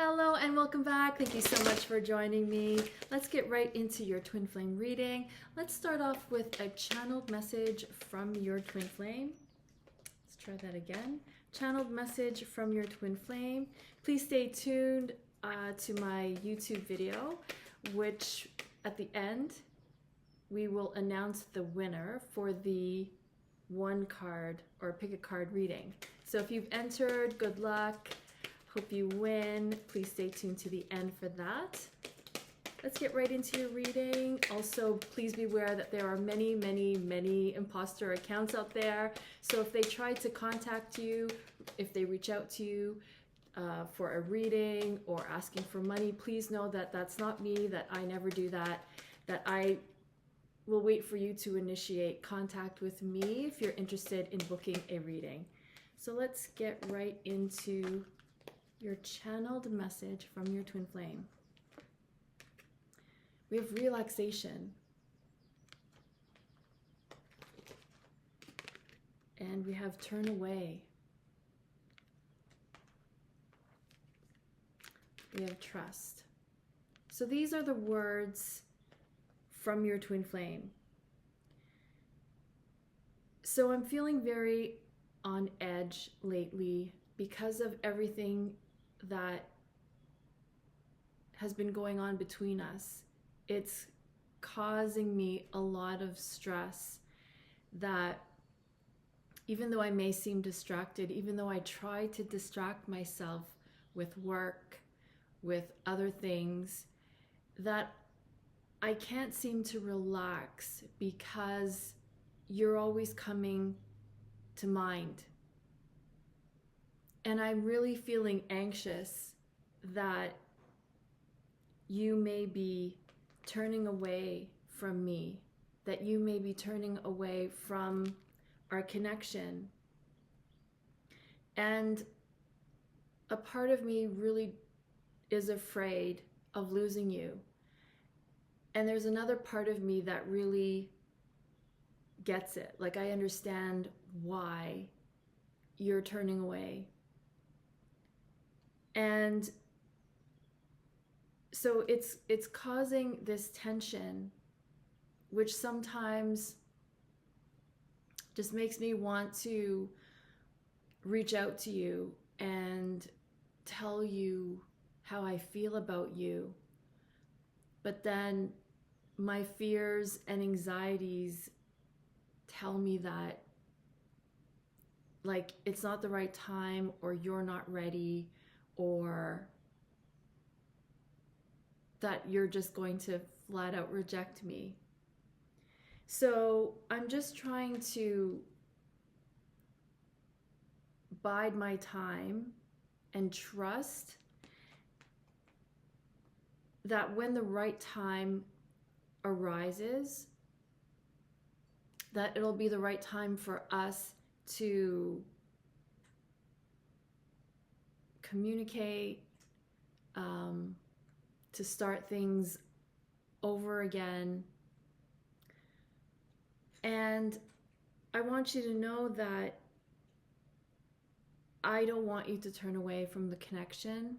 Hello and welcome back. Thank you so much for joining me. Let's get right into your twin flame reading. Let's start off with a channeled message from your twin flame. Let's try that again. Channeled message from your twin flame. Please stay tuned to my YouTube video, which at the end we will announce the winner for the one card or pick a card reading. So if you've entered, good luck. Hope you win. Please stay tuned to the end for that. Let's get right into your reading. Also, please be aware that there are many imposter accounts out there. So if they try to contact you, if they reach out to you for a reading or asking for money, please know that that's not me, that I never do that, that I will wait for you to initiate contact with me if you're interested in booking a reading. So let's get right into your channeled message from your twin flame. We have relaxation. And we have turn away. We have trust. So these are the words from your twin flame. So I'm feeling very on edge lately because of everything that has been going on between us. It's causing me a lot of stress that even though I may seem distracted, even though I try to distract myself with work, with other things, that I can't seem to relax because you're always coming to mind. And I'm really feeling anxious that you may be turning away from me, that you may be turning away from our connection. And a part of me really is afraid of losing you. And there's another part of me that really gets it. Like, I understand why you're turning away. And so it's causing this tension, which sometimes just makes me want to reach out to you and tell you how I feel about you. But then my fears and anxieties tell me that, like, it's not the right time, or you're not ready, or that you're just going to flat out reject me. So I'm just trying to bide my time and trust that when the right time arises, that it'll be the right time for us to communicate, to start things over again. And I want you to know that I don't want you to turn away from the connection,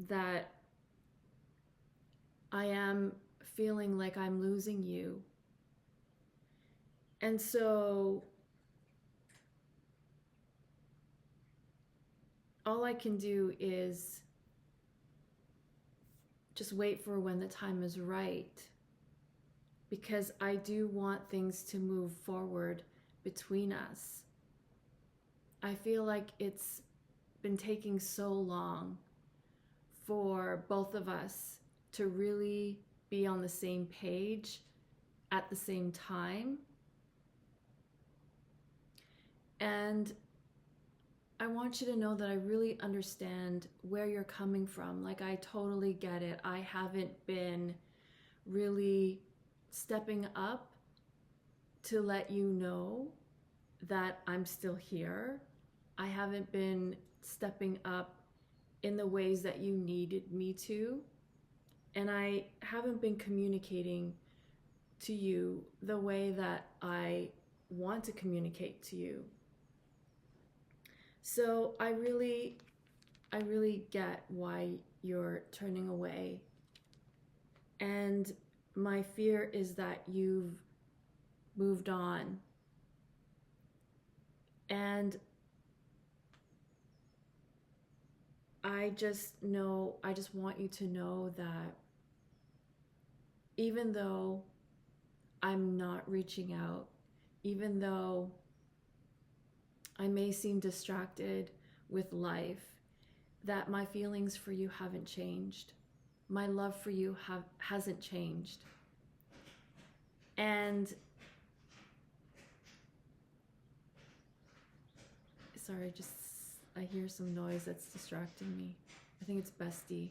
that I am feeling like I'm losing you. And so all I can do is just wait for when the time is right, because I do want things to move forward between us. I feel like it's been taking so long for both of us to really be on the same page at the same time. And I want you to know that I really understand where you're coming from. Like, I totally get it. I haven't been really stepping up to let you know that I'm still here. I haven't been stepping up in the ways that you needed me to. And I haven't been communicating to you the way that I want to communicate to you. So I really I really get why you're turning away. And my fear is that you've moved on. And I just want you to know that even though I'm not reaching out, even though I may seem distracted with life, that my feelings for you haven't changed. My love for you hasn't changed. And sorry, I hear some noise that's distracting me. I think it's Bestie.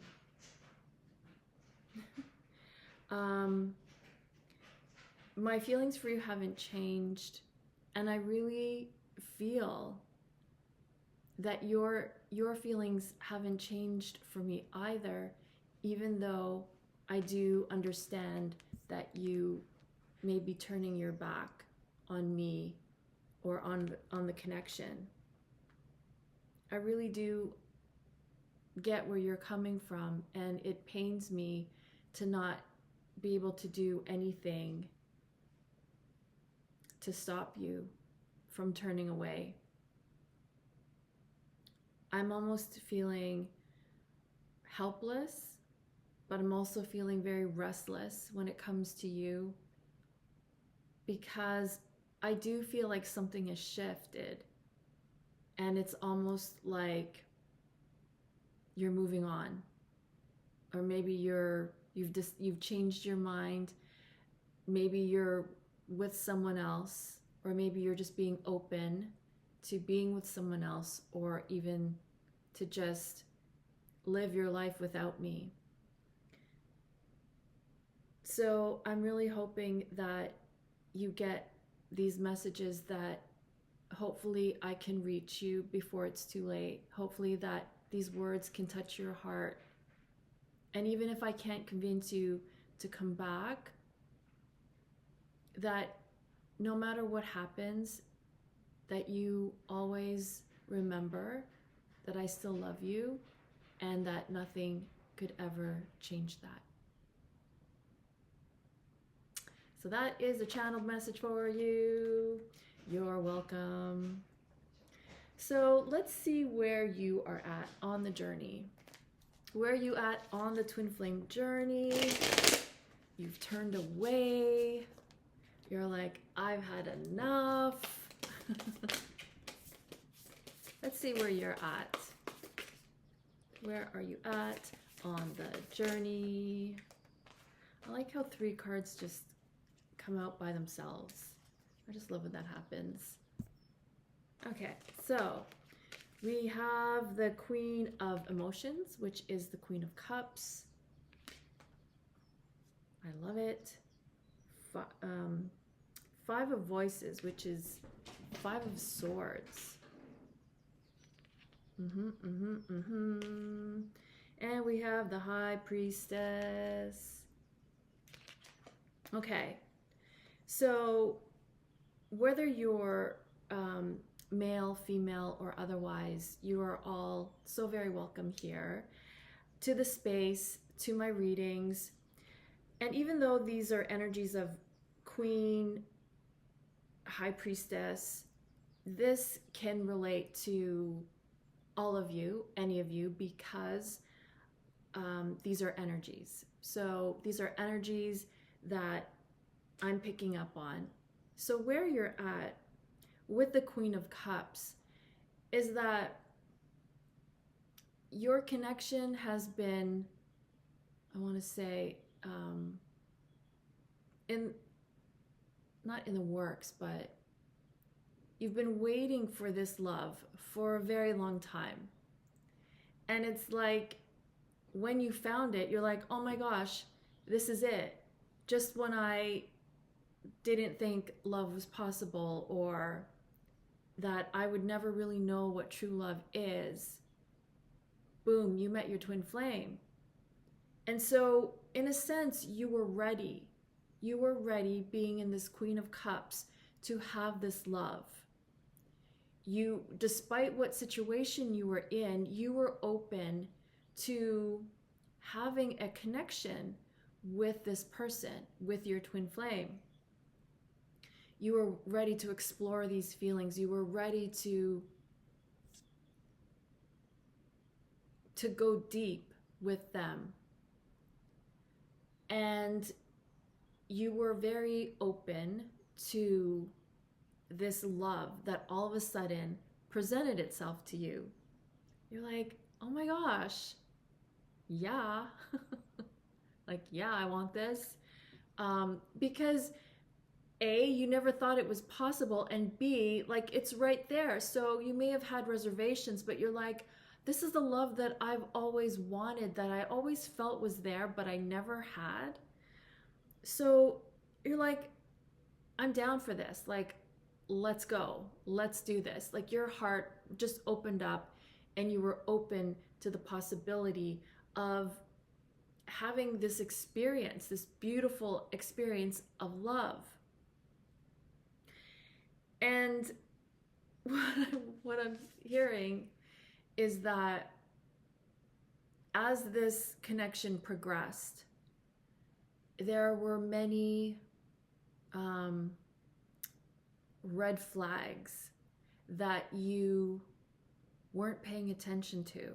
My feelings for you haven't changed, and I really feel that your feelings haven't changed for me either, even though I do understand that you may be turning your back on me or on the connection. I really do get where you're coming from, and it pains me to not be able to do anything to stop you from turning away. I'm almost feeling helpless, but I'm also feeling very restless when it comes to you, because I do feel like something has shifted, and it's almost like you're moving on, or maybe you've changed your mind. Maybe you're with someone else, or maybe you're just being open to being with someone else, or even to just live your life without me. So I'm really hoping that you get these messages, that hopefully I can reach you before it's too late. Hopefully that these words can touch your heart. And even if I can't convince you to come back, that no matter what happens, that you always remember that I still love you, and that nothing could ever change that. So that is a channeled message for you. You're welcome. So let's see where you are at on the journey. Where are you at on the twin flame journey? You've turned away. You're like, I've had enough. Let's see where you're at. Where are you at on the journey? I like how 3 cards just come out by themselves. I just love when that happens. Okay, so we have the Queen of Emotions, which is the Queen of Cups. I love it. 5 of Voices, which is 5 of Swords. And we have the High Priestess. Okay, so whether you're male, female, or otherwise, you are all so very welcome here to the space, to my readings. And even though these are energies of Queen, High Priestess, this can relate to all of you, any of you, because these are energies. So these are energies that I'm picking up on. So where you're at with the Queen of Cups is that your connection has been, I want to say, not in the works, but you've been waiting for this love for a very long time. And it's like, when you found it, you're like, oh my gosh, this is it. Just when I didn't think love was possible, or that I would never really know what true love is, boom, you met your twin flame. And so in a sense, you were ready. You were ready, being in this Queen of Cups, to have this love. you, despite what situation you were in, you were open to having a connection with this person, with your twin flame. You were ready to explore these feelings. You were ready to go deep with them. And you were very open to this love that all of a sudden presented itself to you. You're like, oh my gosh, yeah. Like, yeah, I want this. Because A, you never thought it was possible, and B, like, it's right there. So you may have had reservations, but you're like, this is the love that I've always wanted, that I always felt was there, but I never had. So you're like, I'm down for this. Like, let's go. Let's do this. Like, your heart just opened up and you were open to the possibility of having this experience, this beautiful experience of love. And what I'm hearing is that as this connection progressed, there were many red flags that you weren't paying attention to.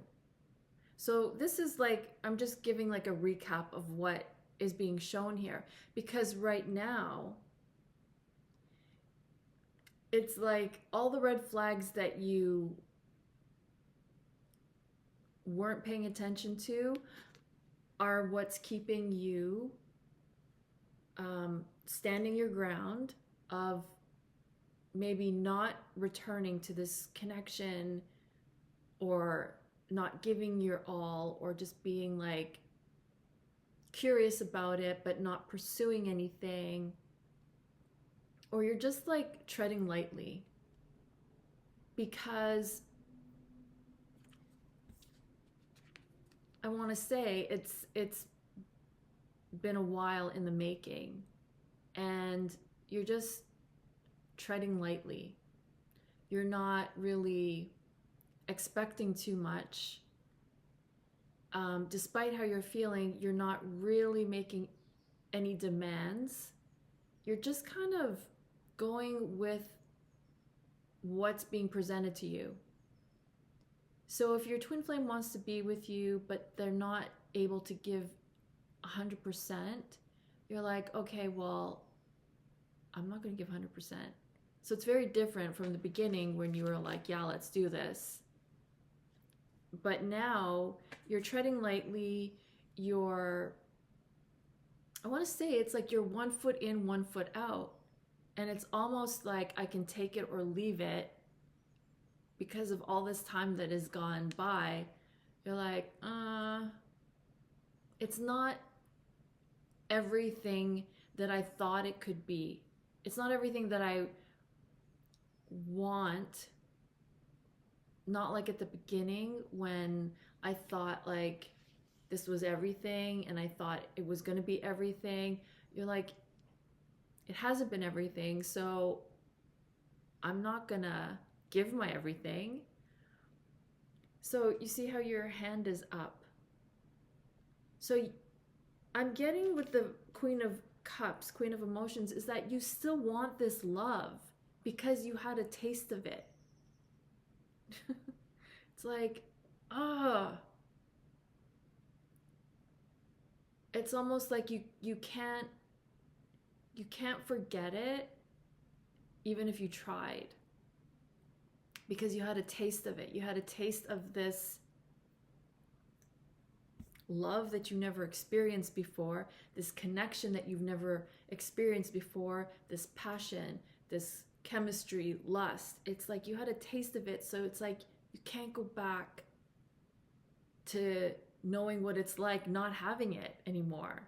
So this is like, I'm just giving like a recap of what is being shown here, because right now it's like all the red flags that you weren't paying attention to are what's keeping you standing your ground of maybe not returning to this connection, or not giving your all, or just being like curious about it but not pursuing anything, or you're just like treading lightly. Because I want to say it's been a while in the making, and you're just treading lightly. You're not really expecting too much. Despite how you're feeling, you're not really making any demands. You're just kind of going with what's being presented to you. So if your twin flame wants to be with you, but they're not able to give 100%, you're like, okay, well, I'm not going to give 100%. So it's very different from the beginning when you were like, yeah, let's do this. But now you're treading lightly. I want to say it's like you're 1 foot in, 1 foot out. And it's almost like I can take it or leave it because of all this time that has gone by. You're like, it's not everything that I thought it could be. It's not everything that I want. Not like at the beginning when I thought like this was everything and I thought it was going to be everything. You're like, it hasn't been everything, so I'm not going to give my everything. So you see how your hand is up. So I'm getting with the Queen of Cups, Queen of Emotions, is that you still want this love because you had a taste of it. It's like, it's almost like you can't forget it even if you tried, because you had a taste of it. You had a taste of this love that you never experienced before, this connection that you've never experienced before, this passion, this chemistry, lust. It's like you had a taste of it, so it's like you can't go back to knowing what it's like not having it anymore.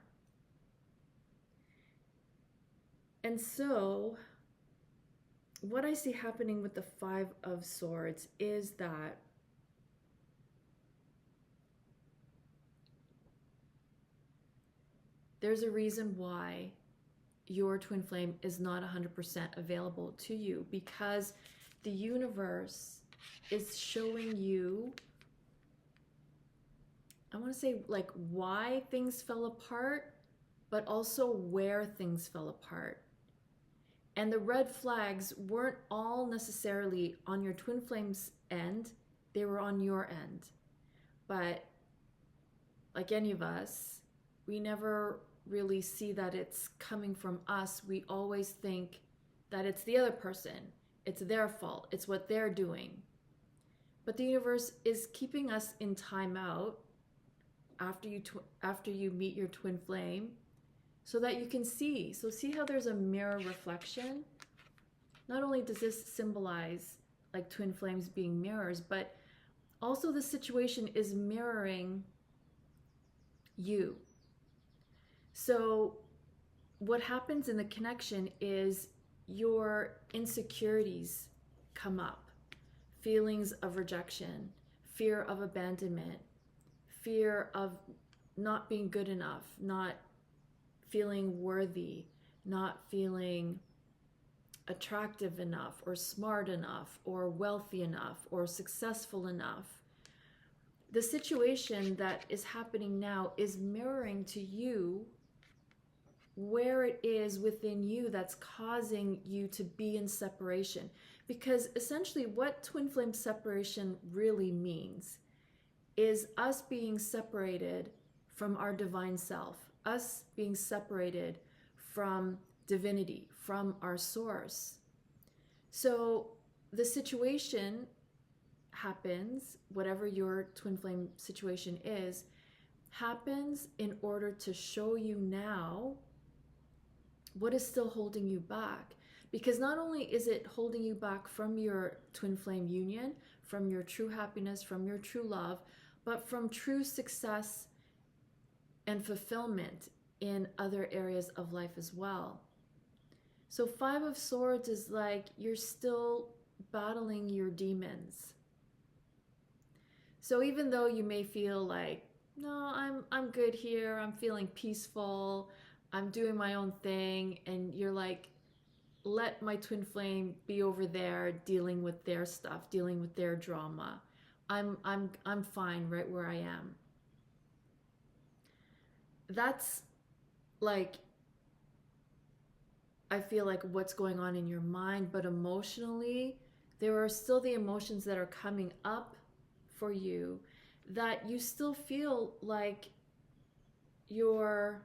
And so what I see happening with the Five of Swords is that there's a reason why your twin flame is not 100% available to you, because the universe is showing you, I want to say, like, why things fell apart, but also where things fell apart. And the red flags weren't all necessarily on your twin flame's end, they were on your end. But like any of us, we never really see that it's coming from us. We always think that it's the other person, it's their fault, it's what they're doing. But the universe is keeping us in timeout after you meet your twin flame, so that you can see. So see how there's a mirror reflection? Not only does this symbolize like twin flames being mirrors, but also the situation is mirroring you. So what happens in the connection is your insecurities come up. Feelings of rejection, fear of abandonment, fear of not being good enough, not feeling worthy, not feeling attractive enough or smart enough or wealthy enough or successful enough. The situation that is happening now is mirroring to you where it is within you that's causing you to be in separation. Because essentially what twin flame separation really means is us being separated from our divine self, us being separated from divinity, from our source. So the situation happens, whatever your twin flame situation is, happens in order to show you now what is still holding you back. Because not only is it holding you back from your twin flame union, from your true happiness, from your true love, but from true success and fulfillment in other areas of life as well. So 5 of Swords is like you're still battling your demons. So even though you may feel like, no, I'm good here, I'm feeling peaceful, I'm doing my own thing, and you're like, let my twin flame be over there dealing with their stuff, dealing with their drama. I'm fine right where I am. That's like, I feel like what's going on in your mind, but emotionally, there are still the emotions that are coming up for you that you still feel like you're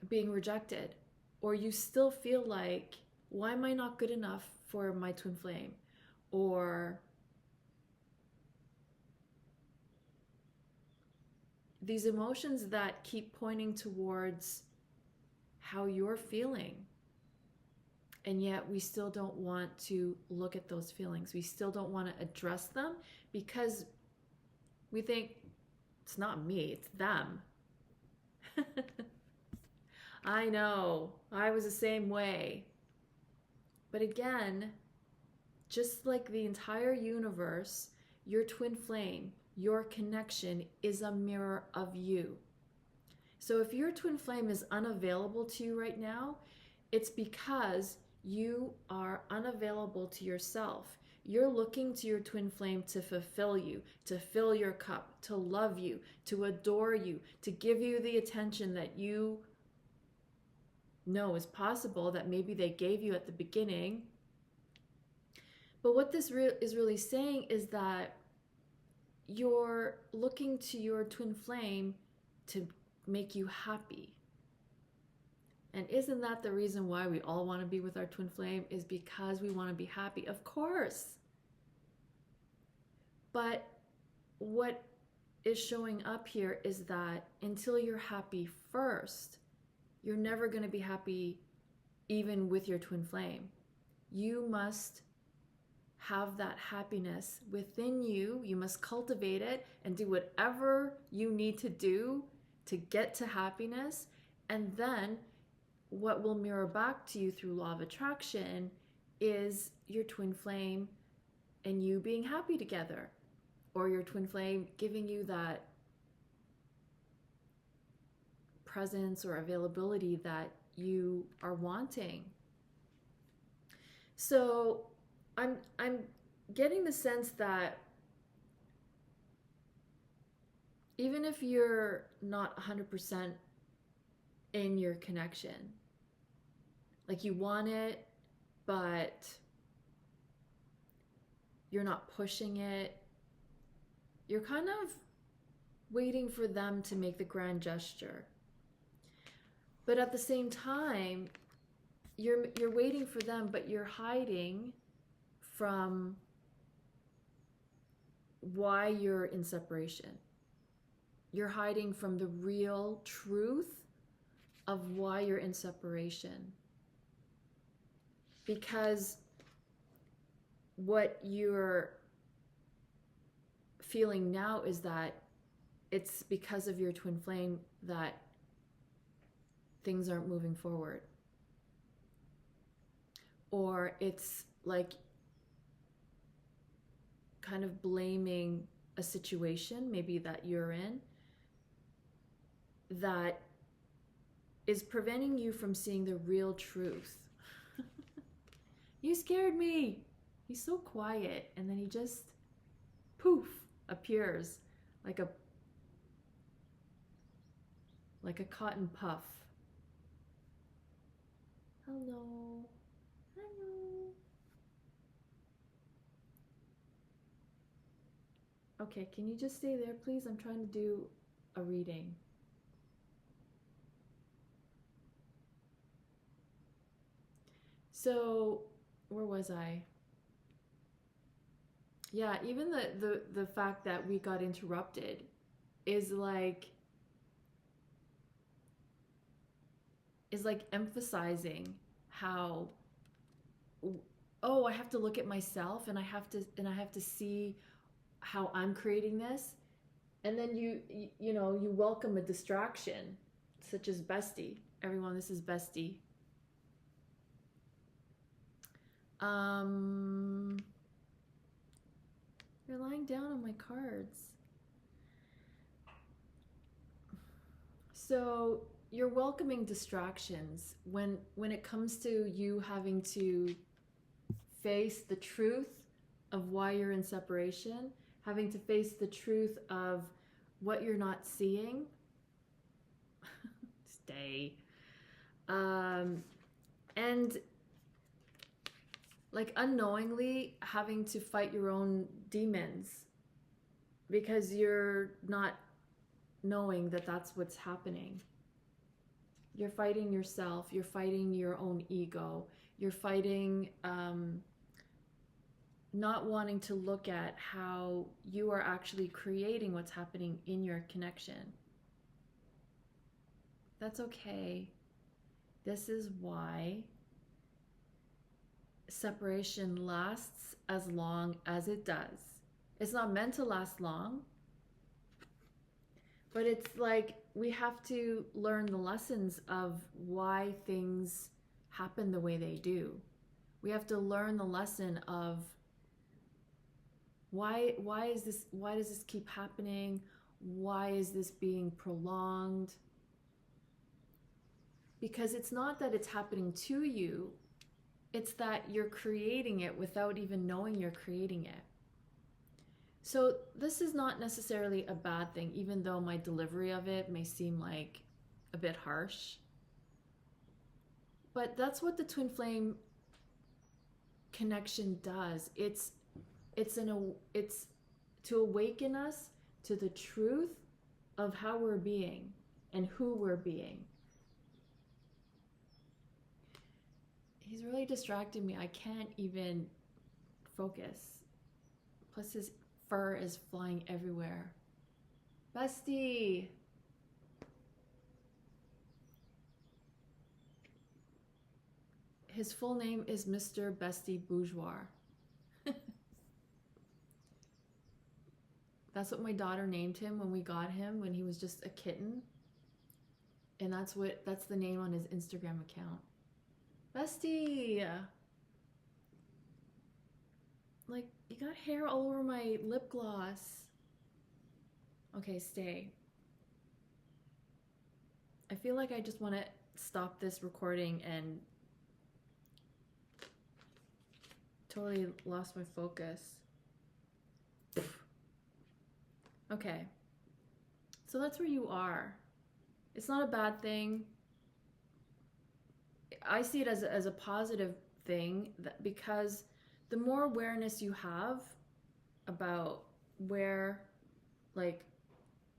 being rejected, or you still feel like, why am I not good enough for my twin flame? Or these emotions that keep pointing towards how you're feeling. And yet we still don't want to look at those feelings. We still don't want to address them because we think it's not me, it's them. I know, I was the same way. But again, just like the entire universe, your twin flame, your connection is a mirror of you. So if your twin flame is unavailable to you right now, it's because you are unavailable to yourself. You're looking to your twin flame to fulfill you, to fill your cup, to love you, to adore you, to give you the attention that you know is possible, that maybe they gave you at the beginning. But what this is really saying is that you're looking to your twin flame to make you happy. And isn't that the reason why we all want to be with our twin flame? Is because we want to be happy, of course. But what is showing up here is that until you're happy first, you're never going to be happy even with your twin flame. You must have that happiness within you. You must cultivate it and do whatever you need to do to get to happiness. And then what will mirror back to you through law of attraction is your twin flame and you being happy together, or your twin flame giving you that presence or availability that you are wanting. So I'm getting the sense that even if you're not 100% in your connection, like you want it, but you're not pushing it, you're kind of waiting for them to make the grand gesture. But at the same time, you're waiting for them, but you're hiding from why you're in separation. You're hiding from the real truth of why you're in separation. Because what you're feeling now is that it's because of your twin flame that things aren't moving forward. Or it's like kind of blaming a situation, maybe that you're in, that is preventing you from seeing the real truth. You scared me. He's so quiet, and then he just poof appears like a cotton puff. Hello. Hello. Okay, can you just stay there, please? I'm trying to do a reading. So, where was I? Yeah, even the fact that we got interrupted is like emphasizing how, oh, I have to look at myself, and I have to see how I'm creating this. And then you welcome a distraction such as bestie. Everyone, this is bestie. You're lying down on my cards. So you're welcoming distractions when it comes to you having to face the truth of why you're in separation, having to face the truth of what you're not seeing. Stay. And like unknowingly having to fight your own demons because you're not knowing that that's what's happening. You're fighting yourself, you're fighting your own ego, you're fighting not wanting to look at how you are actually creating what's happening in your connection. That's okay. This is why separation lasts as long as it does. It's not meant to last long, but it's like we have to learn the lessons of why things happen the way they do. We have to learn the lesson of why does this keep happening? Why is this being prolonged? Because it's not that it's happening to you, it's that you're creating it without even knowing you're creating it. So this is not necessarily a bad thing, even though my delivery of it may seem like a bit harsh. But that's what the twin flame connection does. It's to awaken us to the truth of how we're being and who we're being. He's really distracting me. I can't even focus. Plus his fur is flying everywhere. Bestie! His full name is Mr. Bestie Bourgeois. That's what my daughter named him when we got him, when he was just a kitten. And that's the name on his Instagram account. Bestie! Like, you got hair all over my lip gloss. Okay, stay. I feel like I just want to stop this recording and Totally lost my focus. Okay. So that's where you are. It's not a bad thing. I see it as a positive thing, that because the more awareness you have about where, like,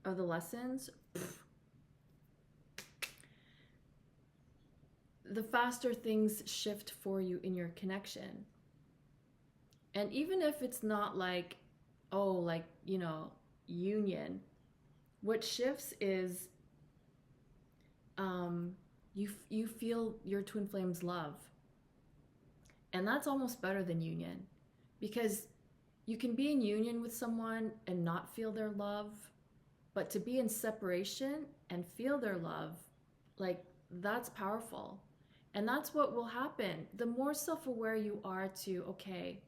of the lessons, the faster things shift for you in your connection. And even if it's not like, oh, like, you know, union, what shifts is you feel your twin flame's love. And that's almost better than union, because you can be in union with someone and not feel their love, but to be in separation and feel their love, like, that's powerful. And that's what will happen. The more self-aware you are to, okay,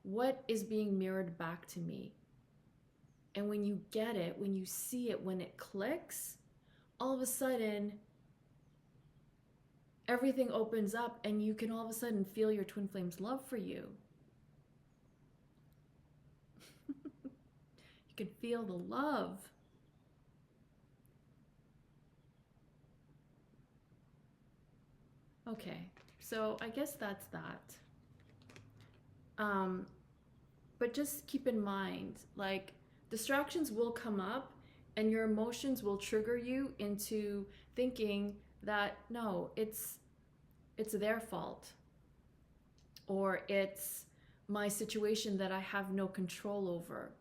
what is being mirrored back to me? And when you get it, when you see it, when it clicks, all of a sudden, everything opens up and you can all of a sudden feel your twin flame's love for you. You can feel the love. Okay, so I guess that's that. But just keep in mind, like, distractions will come up and your emotions will trigger you into thinking that, no, it's their fault, or it's my situation that I have no control over.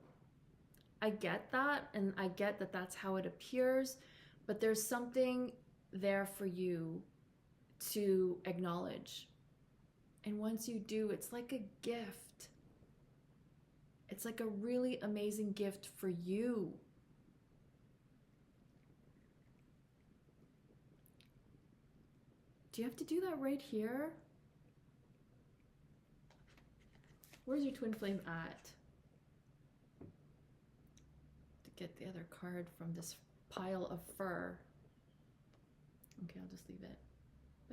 I get that, and I get that that's how it appears, but there's something there for you to acknowledge. And once you do, it's like a gift. It's like a really amazing gift for you. Do you have to do that right here? Where's your twin flame at? To get the other card from this pile of fur. Okay, I'll just leave it.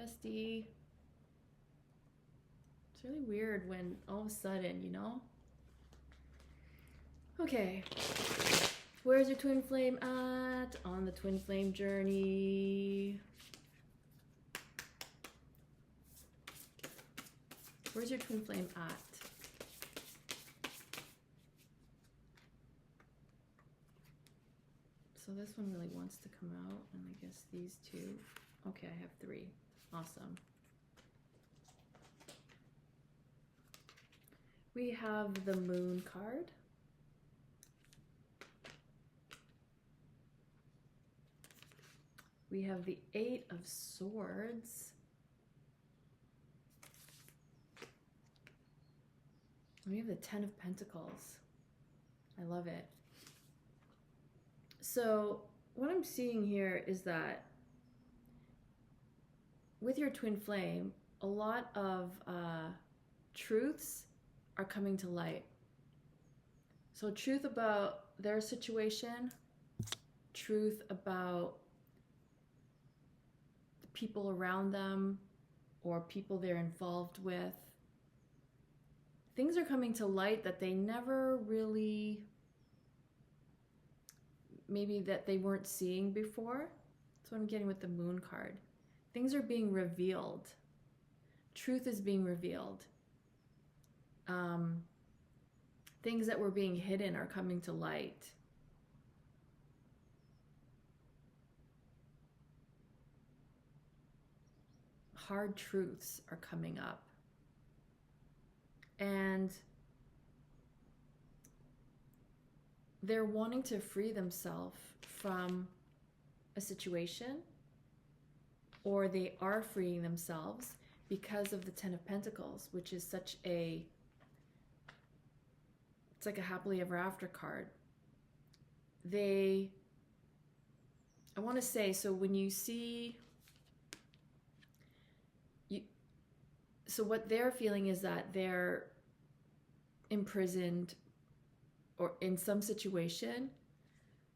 Bestie. It's really weird when all of a sudden, you know? Okay. Where's your twin flame at on the twin flame journey? Where's your twin flame at? So this one really wants to come out, and I guess these two. Okay, I have 3. Awesome. We have the Moon card. We have the 8 of Swords. We have the 10 of Pentacles. I love it. So what I'm seeing here is that with your twin flame, a lot of truths are coming to light. So truth about their situation, truth about the people around them or people they're involved with. Things are coming to light that they never really, maybe that they weren't seeing before. That's what I'm getting with the Moon card. Things are being revealed. Truth is being revealed. Things that were being hidden are coming to light. Hard truths are coming up. And they're wanting to free themselves from a situation, or they are freeing themselves because of the 10 of Pentacles, which is such a, it's like a happily ever after card. I want to say, so when you see, so what they're feeling is that they're imprisoned or in some situation,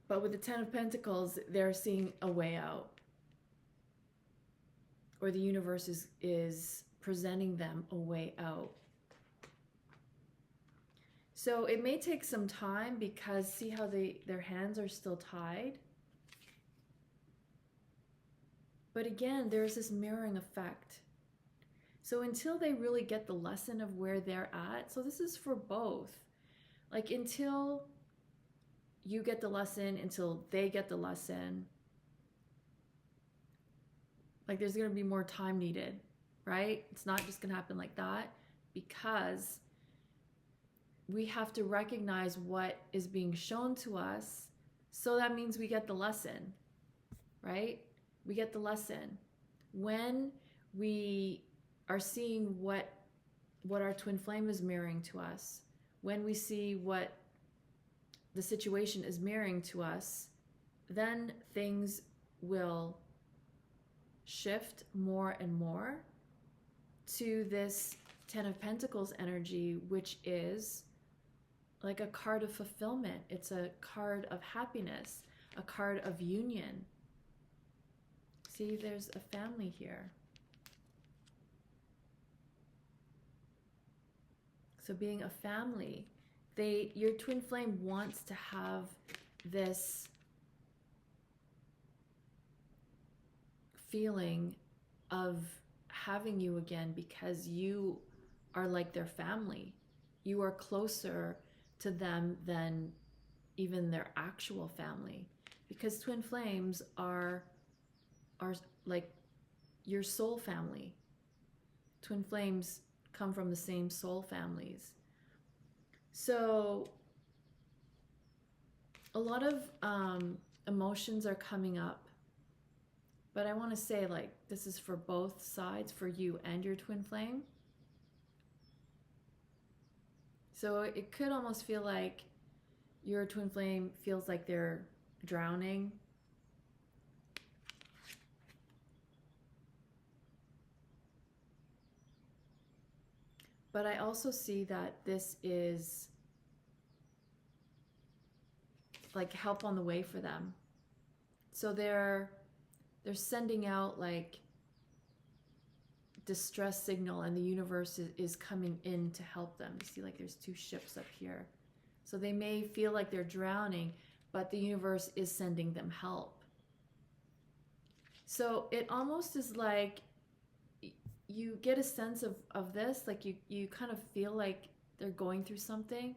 but with the 10 of Pentacles, they're seeing a way out. Or the universe is presenting them a way out. So it may take some time, because see how their hands are still tied? But again, there's this mirroring effect. So until they really get the lesson of where they're at, so this is for both. Like until you get the lesson, until they get the lesson, like there's going to be more time needed, right? It's not just going to happen like that, because we have to recognize what is being shown to us. So that means we get the lesson, right? We get the lesson. When we are seeing what our twin flame is mirroring to us, when we see what the situation is mirroring to us, then things will shift more and more to this Ten of Pentacles energy, which is like a card of fulfillment. It's a card of happiness, a card of union. See, there's a family here. So being a family, your twin flame wants to have this feeling of having you again, because you are like their family. You are closer to them than even their actual family, because twin flames are like your soul family. Twin flames come from the same soul families. So a lot of emotions are coming up, but I want to say, like, this is for both sides, for you and your twin flame. So it could almost feel like your twin flame feels like they're drowning. But I also see that this is like help on the way for them. So they're sending out like distress signal, and the universe is coming in to help them. You see, like there's two ships up here. So they may feel like they're drowning, but the universe is sending them help. So it almost is like you get a sense of this, like you kind of feel like they're going through something,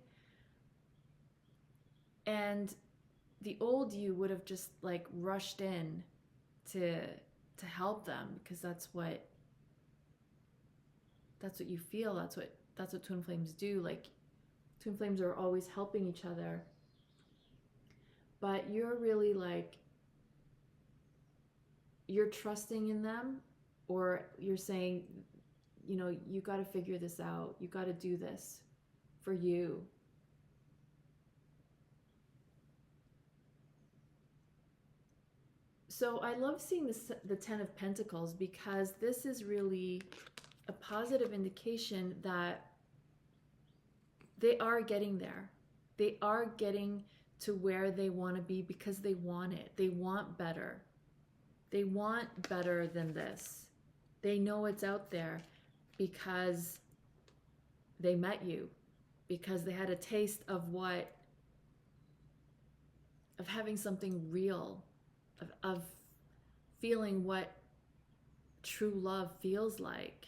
and the old you would have just like rushed in to help them, because that's what you feel. That's what twin flames do. Like twin flames are always helping each other, but you're really like, you're trusting in them, or you're saying, you know, you got to figure this out. You got to do this for you. So I love seeing the Ten of Pentacles, because this is really a positive indication that they are getting there. They are getting to where they want to be, because they want it. They want better. They want better than this. They know it's out there because they met you, because they had a taste of having something real, of feeling what true love feels like.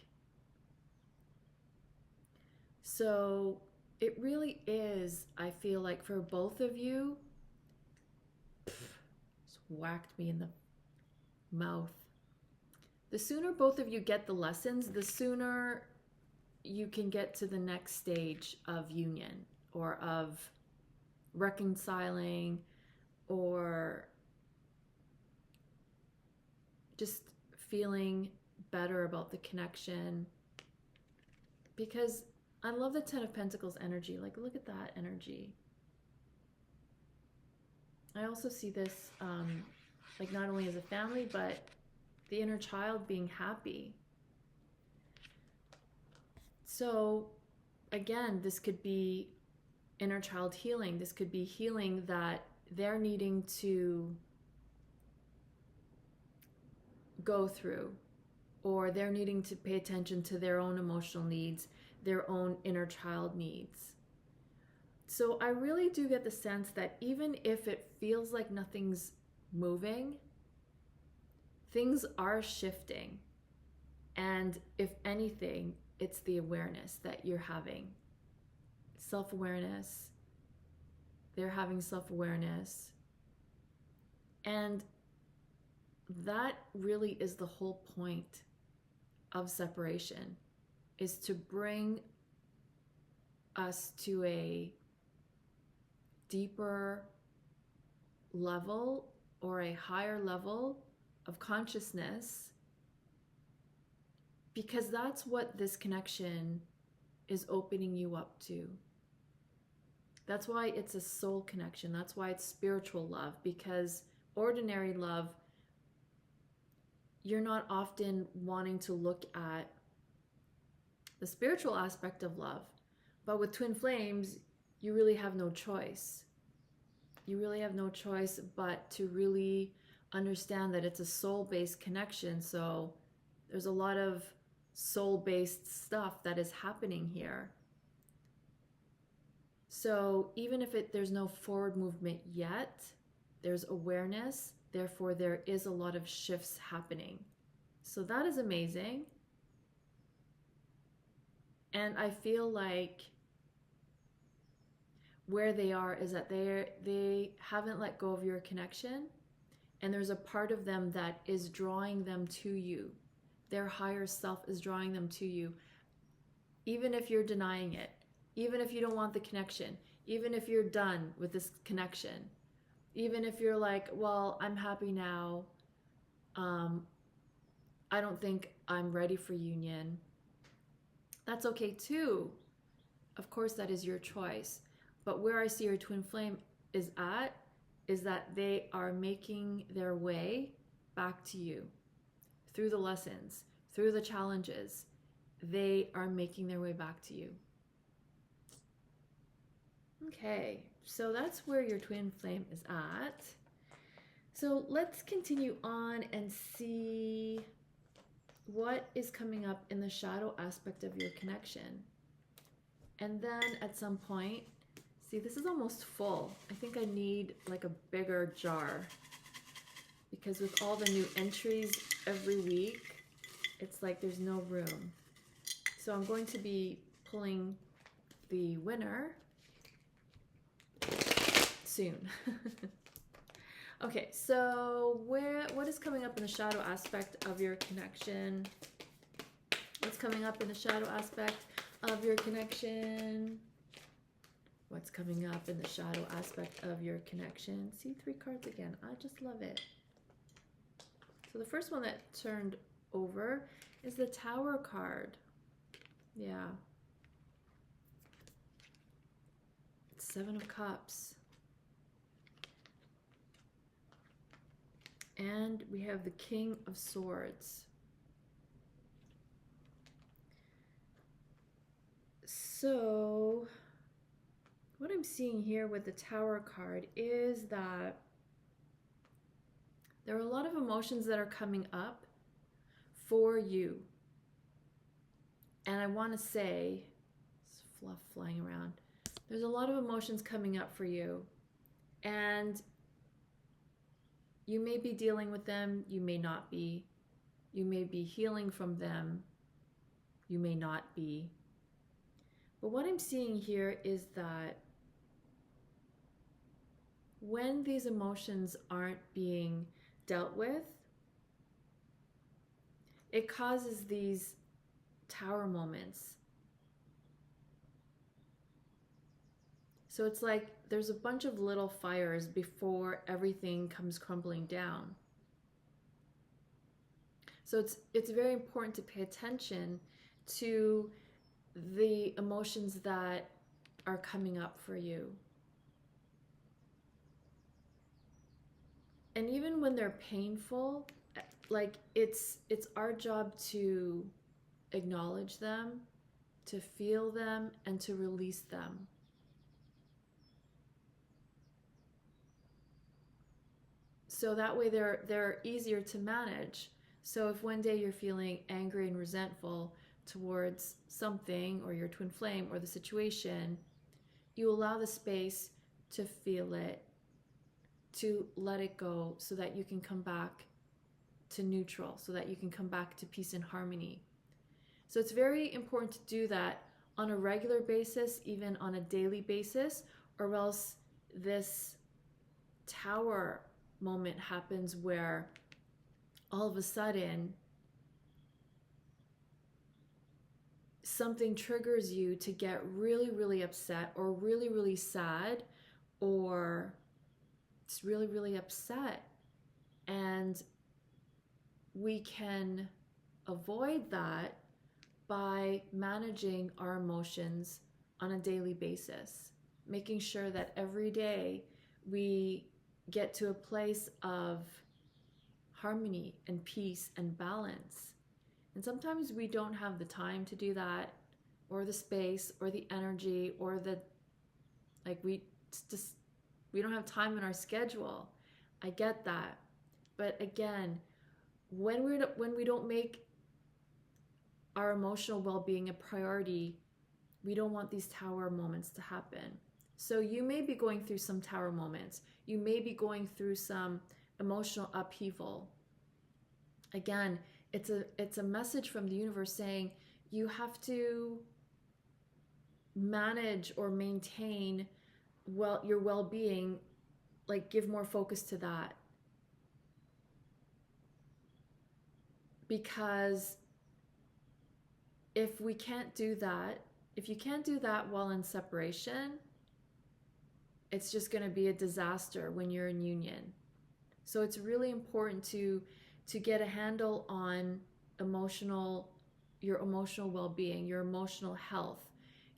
So it really is, I feel like for both of you, just whacked me in the mouth. The sooner both of you get the lessons, the sooner you can get to the next stage of union, or of reconciling, or just feeling better about the connection. Because I love the Ten of Pentacles energy. Like, look at that energy. I also see this like not only as a family, but the inner child being happy. So again, this could be inner child healing. This could be healing that they're needing to go through, or they're needing to pay attention to their own emotional needs, their own inner child needs. So I really do get the sense that even if it feels like nothing's moving, things are shifting. And if anything, it's the awareness that you're having. Self-awareness. They're having self-awareness. And that really is the whole point of separation, is to bring us to a deeper level or a higher level of consciousness, because that's what this connection is opening you up to. That's why it's a soul connection. That's why it's spiritual love, because ordinary love, you're not often wanting to look at the spiritual aspect of love. But with twin flames, you really have no choice. You really have no choice but to really understand that it's a soul-based connection. So there's a lot of soul-based stuff that is happening here. So even if there's no forward movement yet, there's awareness. Therefore, there is a lot of shifts happening. So that is amazing. And I feel like where they are is that they haven't let go of your connection, and there's a part of them that is drawing them to you. Their higher self is drawing them to you, even if you're denying it, even if you don't want the connection, even if you're done with this connection, even if you're like, well, I'm happy now, I don't think I'm ready for union. That's okay too. Of course, that is your choice. But where I see your twin flame is that they are making their way back to you through the lessons, through the challenges. They are making their way back to you. Okay, so that's where your twin flame is at. So let's continue on and see what is coming up in the shadow aspect of your connection. And then at some point, see, this is almost full. I think I need like a bigger jar, because with all the new entries every week, it's like there's no room. So I'm going to be pulling the winner soon. Okay, so what is coming up in the shadow aspect of your connection? What's coming up in the shadow aspect of your connection? What's coming up in the shadow aspect of your connection? See, 3 cards again. I just love it. So the first one that turned over is the Tower card. Yeah. It's 7 of Cups. And we have the King of Swords. So what I'm seeing here with the Tower card is that there are a lot of emotions that are coming up for you. And I want to say, it's fluff flying around. There's a lot of emotions coming up for you. And you may be dealing with them, you may not be. You may be healing from them, you may not be. But what I'm seeing here is that when these emotions aren't being dealt with, it causes these tower moments. So it's like there's a bunch of little fires before everything comes crumbling down. So it's very important to pay attention to the emotions that are coming up for you. And even when they're painful, like it's our job to acknowledge them, to feel them, and to release them. So that way they're easier to manage. So if one day you're feeling angry and resentful towards something or your twin flame or the situation, you allow the space to feel it, to let it go, so that you can come back to neutral, so that you can come back to peace and harmony. So it's very important to do that on a regular basis, even on a daily basis, or else this tower moment happens where all of a sudden something triggers you to get really, really upset, or really, really sad, or it's really, really upset. And we can avoid that by managing our emotions on a daily basis, making sure that every day we get to a place of harmony and peace and balance. And sometimes we don't have the time to do that, or the space, or the energy, or the, like, we don't have time in our schedule. I get that. But again, when we don't make our emotional well-being a priority, we don't want these tower moments to happen. So you may be going through some tower moments. You may be going through some emotional upheaval. Again, it's a message from the universe saying you have to manage or maintain your well-being, like give more focus to that. Because if we can't do that, if you can't do that while in separation, it's just going to be a disaster when you're in union. So it's really important to get a handle on your emotional well-being, your emotional health,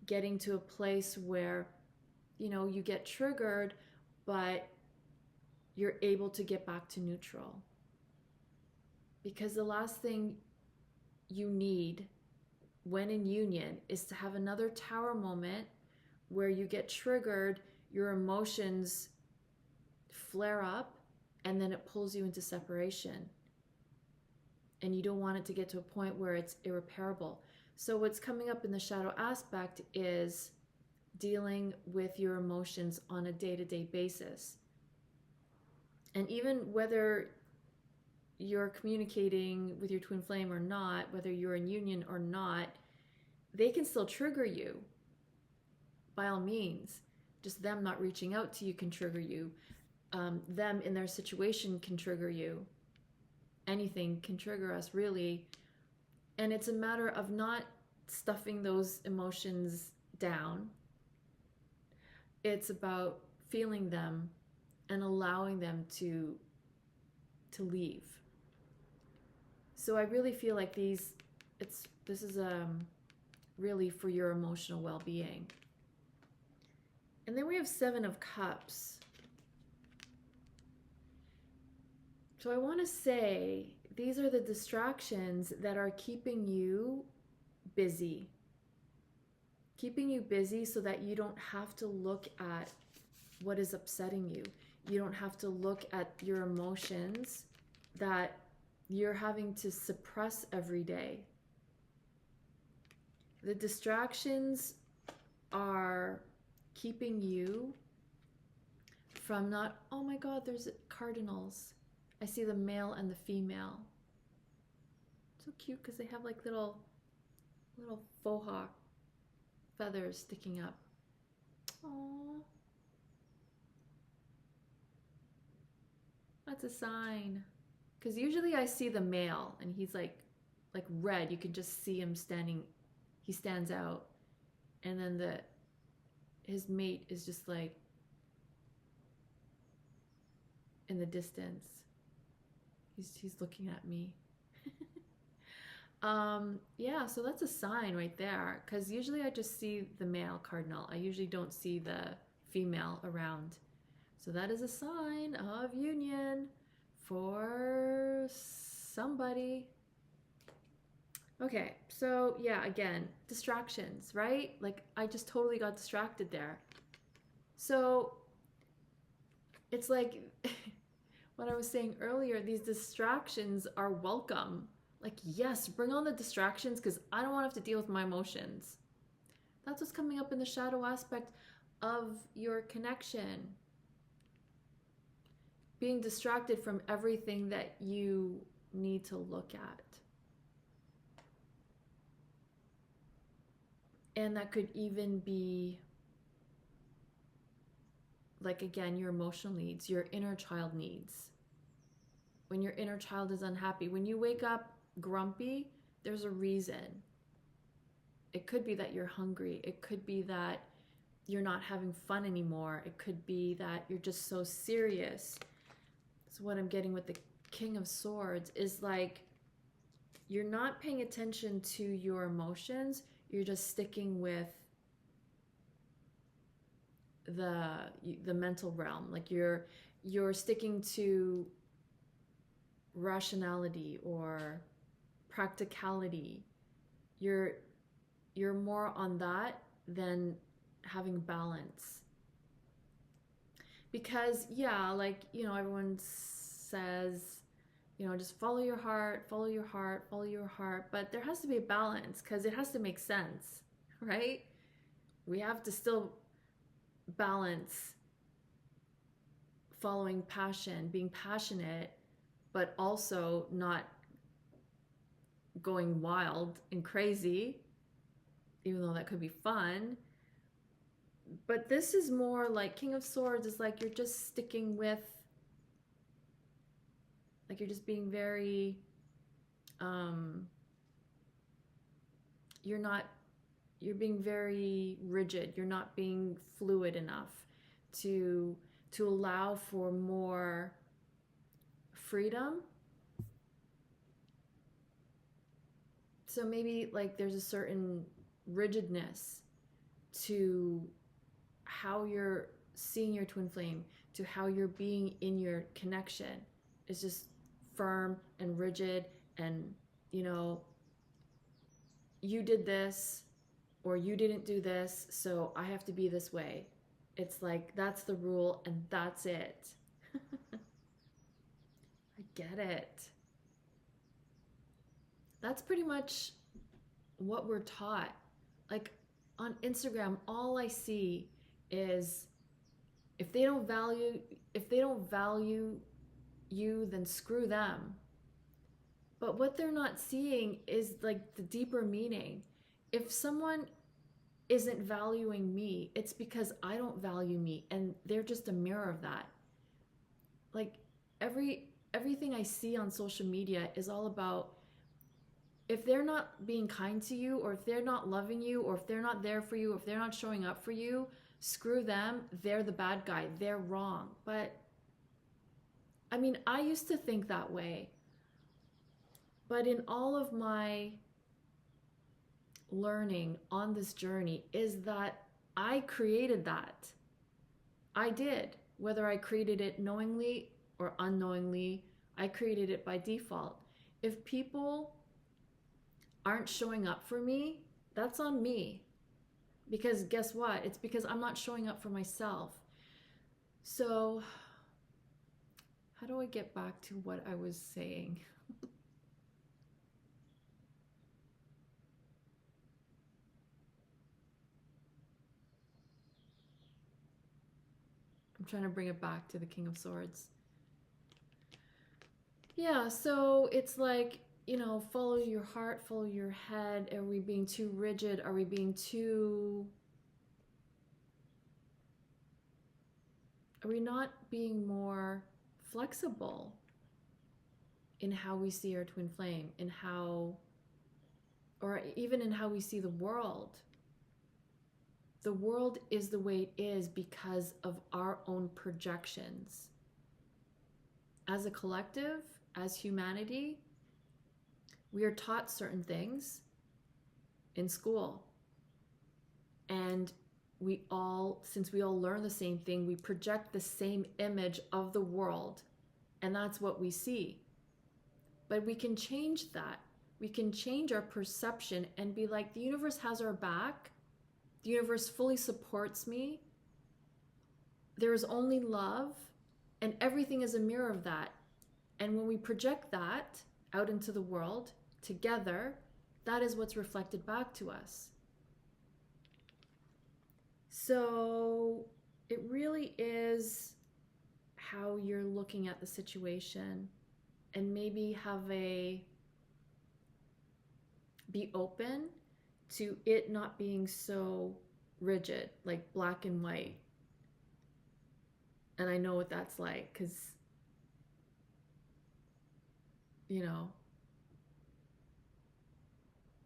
getting to a place where, you get triggered, but you're able to get back to neutral. Because the last thing you need when in union is to have another tower moment where you get triggered, your emotions flare up, and then it pulls you into separation. And you don't want it to get to a point where it's irreparable. So what's coming up in the shadow aspect is dealing with your emotions on a day-to-day basis. And even whether you're communicating with your twin flame or not, whether you're in union or not, they can still trigger you. By all means, just them not reaching out to you can trigger you. Them in their situation can trigger you. Anything can trigger us, really. And it's a matter of not stuffing those emotions down. It's about feeling them and allowing them to leave. So I really feel like this is really for your emotional well-being. And then we have 7 of Cups. So I want to say these are the distractions that are keeping you busy. Keeping you busy so that you don't have to look at what is upsetting you. You don't have to look at your emotions that you're having to suppress every day. The distractions are keeping you from not, oh my God, there's cardinals. I see the male and the female. So cute because they have like little faux hawk feathers sticking up. Aww. That's a sign. Because usually I see the male and he's like red. You can just see him standing. He stands out. And then his mate is just like in the distance. He's looking at me. Yeah, so that's a sign right there. Because usually I just see the male cardinal. I usually don't see the female around. So that is a sign of union for somebody. Okay, so yeah, again, distractions, right? Like I just totally got distracted there. So it's like what I was saying earlier, these distractions are welcome. Like, yes, bring on the distractions because I don't want to have to deal with my emotions. That's what's coming up in the shadow aspect of your connection. Being distracted from everything that you need to look at. And that could even be, like, again, your emotional needs, your inner child needs. When your inner child is unhappy, when you wake up grumpy, there's a reason. It could be that you're hungry. It could be that you're not having fun anymore. It could be that you're just so serious. So what I'm getting with the King of Swords is like, you're not paying attention to your emotions. You're just sticking with the mental realm. Like you're sticking to rationality or practicality. You're more on that than having balance. Because yeah, like, you know, everyone says, you know, just follow your heart, follow your heart, follow your heart. But there has to be a balance because it has to make sense, right? We have to still balance following passion, being passionate, but also not going wild and crazy, even though that could be fun. But this is more like King of Swords is like you're just sticking with, like you're just being very, you're being very rigid. You're not being fluid enough to allow for more freedom. So maybe like there's a certain rigidness to how you're seeing your twin flame, to how you're being in your connection. It's just firm and rigid, and you know, you did this or you didn't do this, so I have to be this way. It's like that's the rule and that's it. I get it. That's pretty much what we're taught. Like on Instagram, all I see is if they don't value you, then screw them. But what they're not seeing is like the deeper meaning. If someone isn't valuing me, it's because I don't value me, and they're just a mirror of that. Like everything I see on social media is all about, if they're not being kind to you, or if they're not loving you, or if they're not there for you, or if they're not showing up for you, screw them. They're the bad guy. They're wrong. But I mean, I used to think that way. But in all of my learning on this journey is that I created that. I did. Whether I created it knowingly or unknowingly, I created it by default. If people aren't showing up for me, that's on me. Because guess what? It's because I'm not showing up for myself. So how do I get back to what I was saying? I'm trying to bring it back to the King of Swords. Yeah, so it's like, you know, follow your heart, follow your head. Are we being too rigid? Are we being too... Are we not being more flexible in how we see our twin flame, in how, or even in how we see the world? The world is the way it is because of our own projections. As a collective, as humanity, we are taught certain things in school. And we all, since we all learn the same thing, we project the same image of the world. And that's what we see. But we can change that. We can change our perception and be like, the universe has our back. The universe fully supports me. There is only love, and everything is a mirror of that. And when we project that out into the world together, that is what's reflected back to us. So it really is how you're looking at the situation, and maybe be open to it not being so rigid, like black and white. And I know what that's like, because,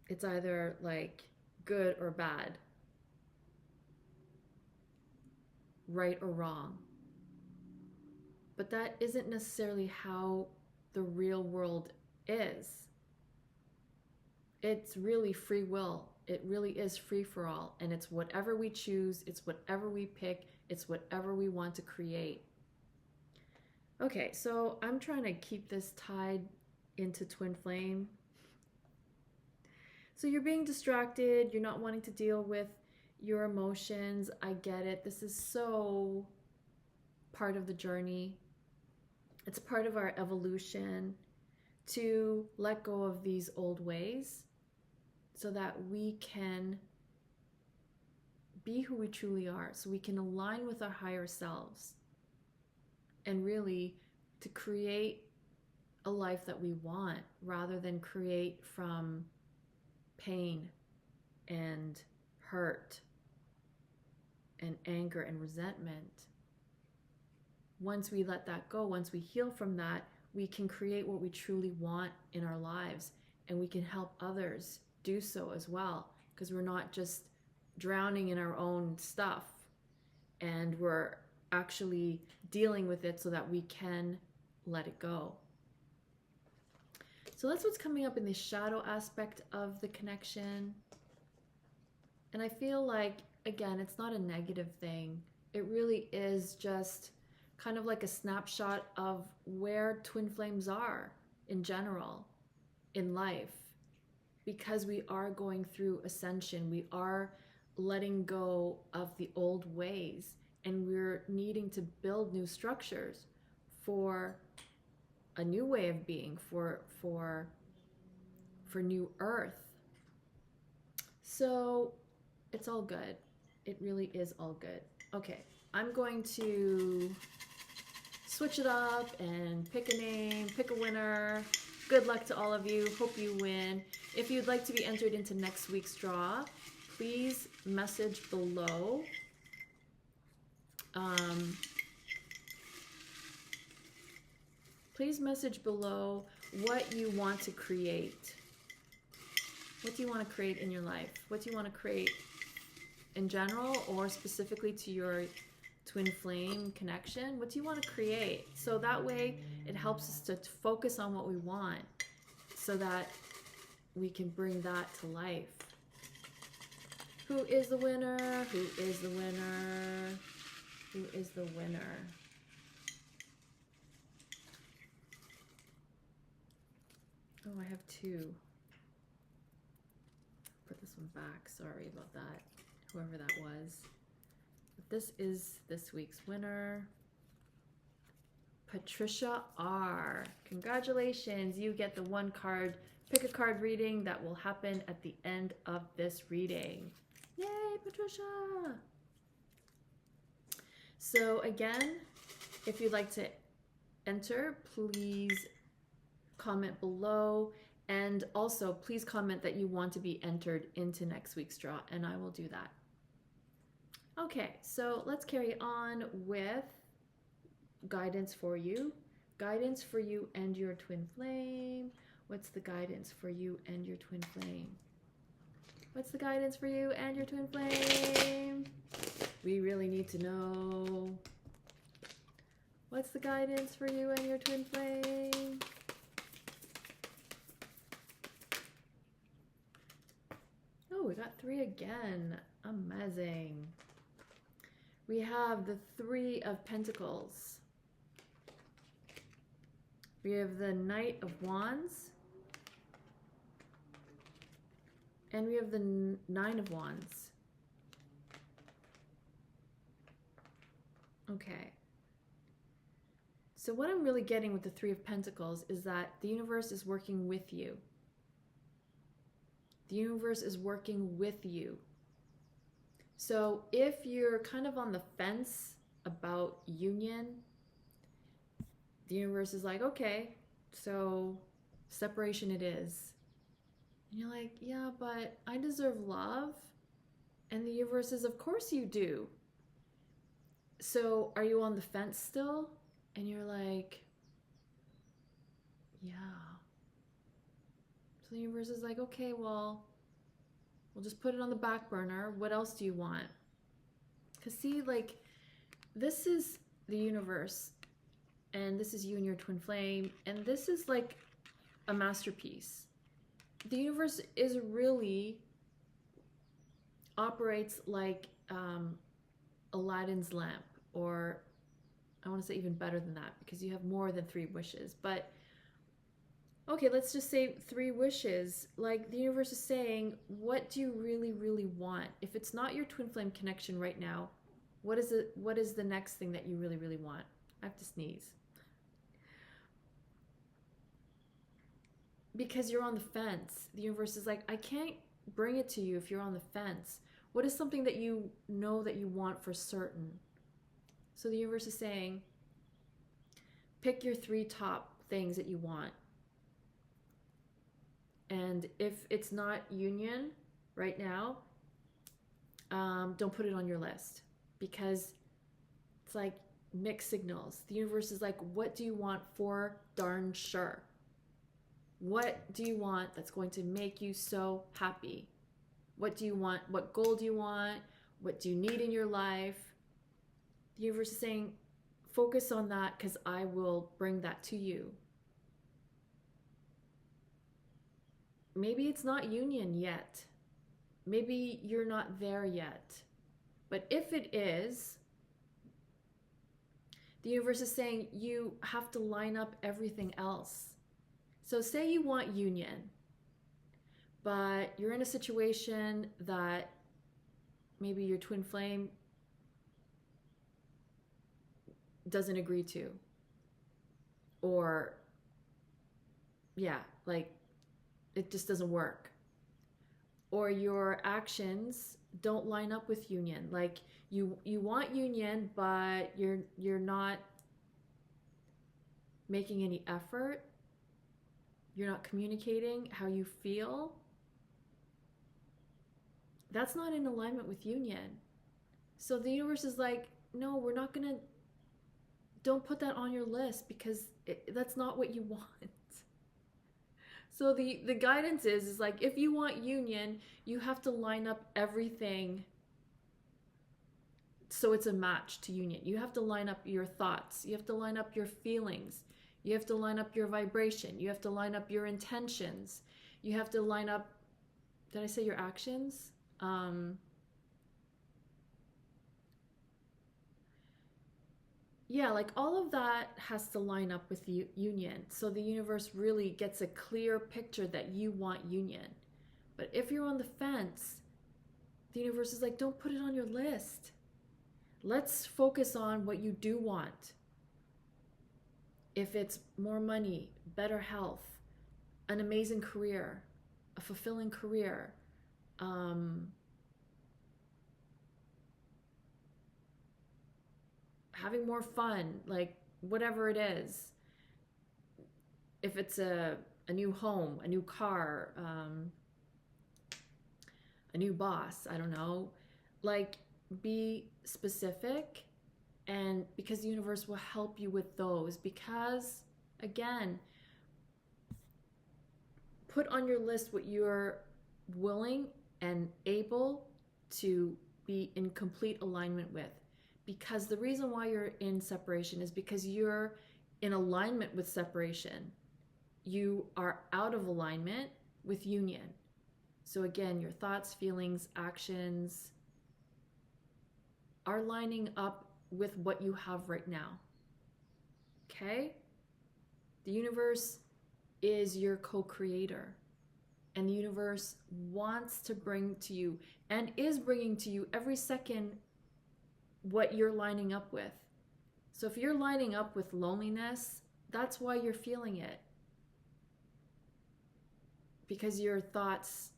it's either like good or bad, right or wrong. But that isn't necessarily how the real world is. It's really free will. It really is free for all. And it's whatever we choose, it's whatever we pick, it's whatever we want to create. Okay, so I'm trying to keep this tied into twin flame. So you're being distracted, you're not wanting to deal with your emotions. I get it. This is so part of the journey. It's part of our evolution to let go of these old ways so that we can be who we truly are, so we can align with our higher selves, and really to create a life that we want rather than create from pain and hurt and anger and resentment. Once we let that go, once we heal from that, we can create what we truly want in our lives, and we can help others do so as well, because we're not just drowning in our own stuff, and we're actually dealing with it so that we can let it go. So that's what's coming up in the shadow aspect of the connection. And I feel like, again, it's not a negative thing. It really is just kind of like a snapshot of where twin flames are in general in life. Because we are going through ascension, we are letting go of the old ways, and we're needing to build new structures for a new way of being, for new earth. So it's all good. It really is all good. Okay, I'm going to switch it up and pick a name, pick a winner. Good luck to all of you. Hope you win. If you'd like to be entered into next week's draw, please message below. Please message below what you want to create. What do you want to create in your life? What do you want to create in general, or specifically to your twin flame connection? What do you want to create? So that way it helps us to focus on what we want, so that we can bring that to life. Who is the winner? Who is the winner? Who is the winner? Oh, I have two. Put this one back. Sorry about that, whoever that was. But this is this week's winner. Patricia R. Congratulations. You get the one card, pick a card reading that will happen at the end of this reading. Yay, Patricia. So again, if you'd like to enter, please comment below, and also please comment that you want to be entered into next week's draw, and I will do that. Okay, so let's carry on with guidance for you. Guidance for you and your twin flame. What's the guidance for you and your twin flame? What's the guidance for you and your twin flame? We really need to know. What's the guidance for you and your twin flame? Oh, we got 3 again. Amazing. We have the 3 of Pentacles. We have the Knight of Wands. And we have the 9 of Wands. Okay. So what I'm really getting with the 3 of Pentacles is that the universe is working with you. The universe is working with you So if you're kind of on the fence about union, the universe is like, okay, so separation it is. And you're like, yeah, but I deserve love. And the universe is, of course you do. So are you on the fence still? And you're like, yeah. So the universe is like, okay, well, we'll just put it on the back burner. What else do you want? Because see, like, this is the universe, and this is you and your twin flame, and this is like a masterpiece. The universe is really operates like Aladdin's lamp, or I want to say even better than that, because you have more than 3 wishes. But okay, let's just say 3 wishes. Like, the universe is saying, what do you really, really want? If it's not your twin flame connection right now, what is the next thing that you really, really want? I have to sneeze. Because you're on the fence. The universe is like, I can't bring it to you if you're on the fence. What is something that you know that you want for certain? So the universe is saying, pick your 3 top things that you want. And if it's not union right now, don't put it on your list, because it's like mixed signals. The universe is like, what do you want for darn sure? What do you want that's going to make you so happy? What do you want? What goal do you want? What do you need in your life? The universe is saying, focus on that, because I will bring that to you. Maybe it's not union yet. Maybe you're not there yet. But if it is, the universe is saying you have to line up everything else. So say you want union, but you're in a situation that maybe your twin flame doesn't agree to. Or, yeah, like, it just doesn't work. Or your actions don't line up with union. Like, you want union, but you're not making any effort. You're not communicating how you feel. That's not in alignment with union. So the universe is like, no, we're not gonna, don't put that on your list, because that's not what you want. So the guidance is like, if you want union, you have to line up everything so it's a match to union. You have to line up your thoughts. You have to line up your feelings. You have to line up your vibration. You have to line up your intentions. You have to line up, did I say your actions? Yeah, like all of that has to line up with the union. So the universe really gets a clear picture that you want union. But if you're on the fence, the universe is like, don't put it on your list. Let's focus on what you do want. If it's more money, better health, an amazing career, a fulfilling career, having more fun, like whatever it is. If it's a new home, a new car, a new boss, I don't know. Like, be specific, and because the universe will help you with those. Because, again, put on your list what you're willing and able to be in complete alignment with. Because the reason why you're in separation is because you're in alignment with separation. You are out of alignment with union. So again, your thoughts, feelings, actions are lining up with what you have right now. Okay? The universe is your co-creator. And the universe wants to bring to you, and is bringing to you every second, what you're lining up with. So if you're lining up with loneliness, that's why you're feeling it. Because your thoughts,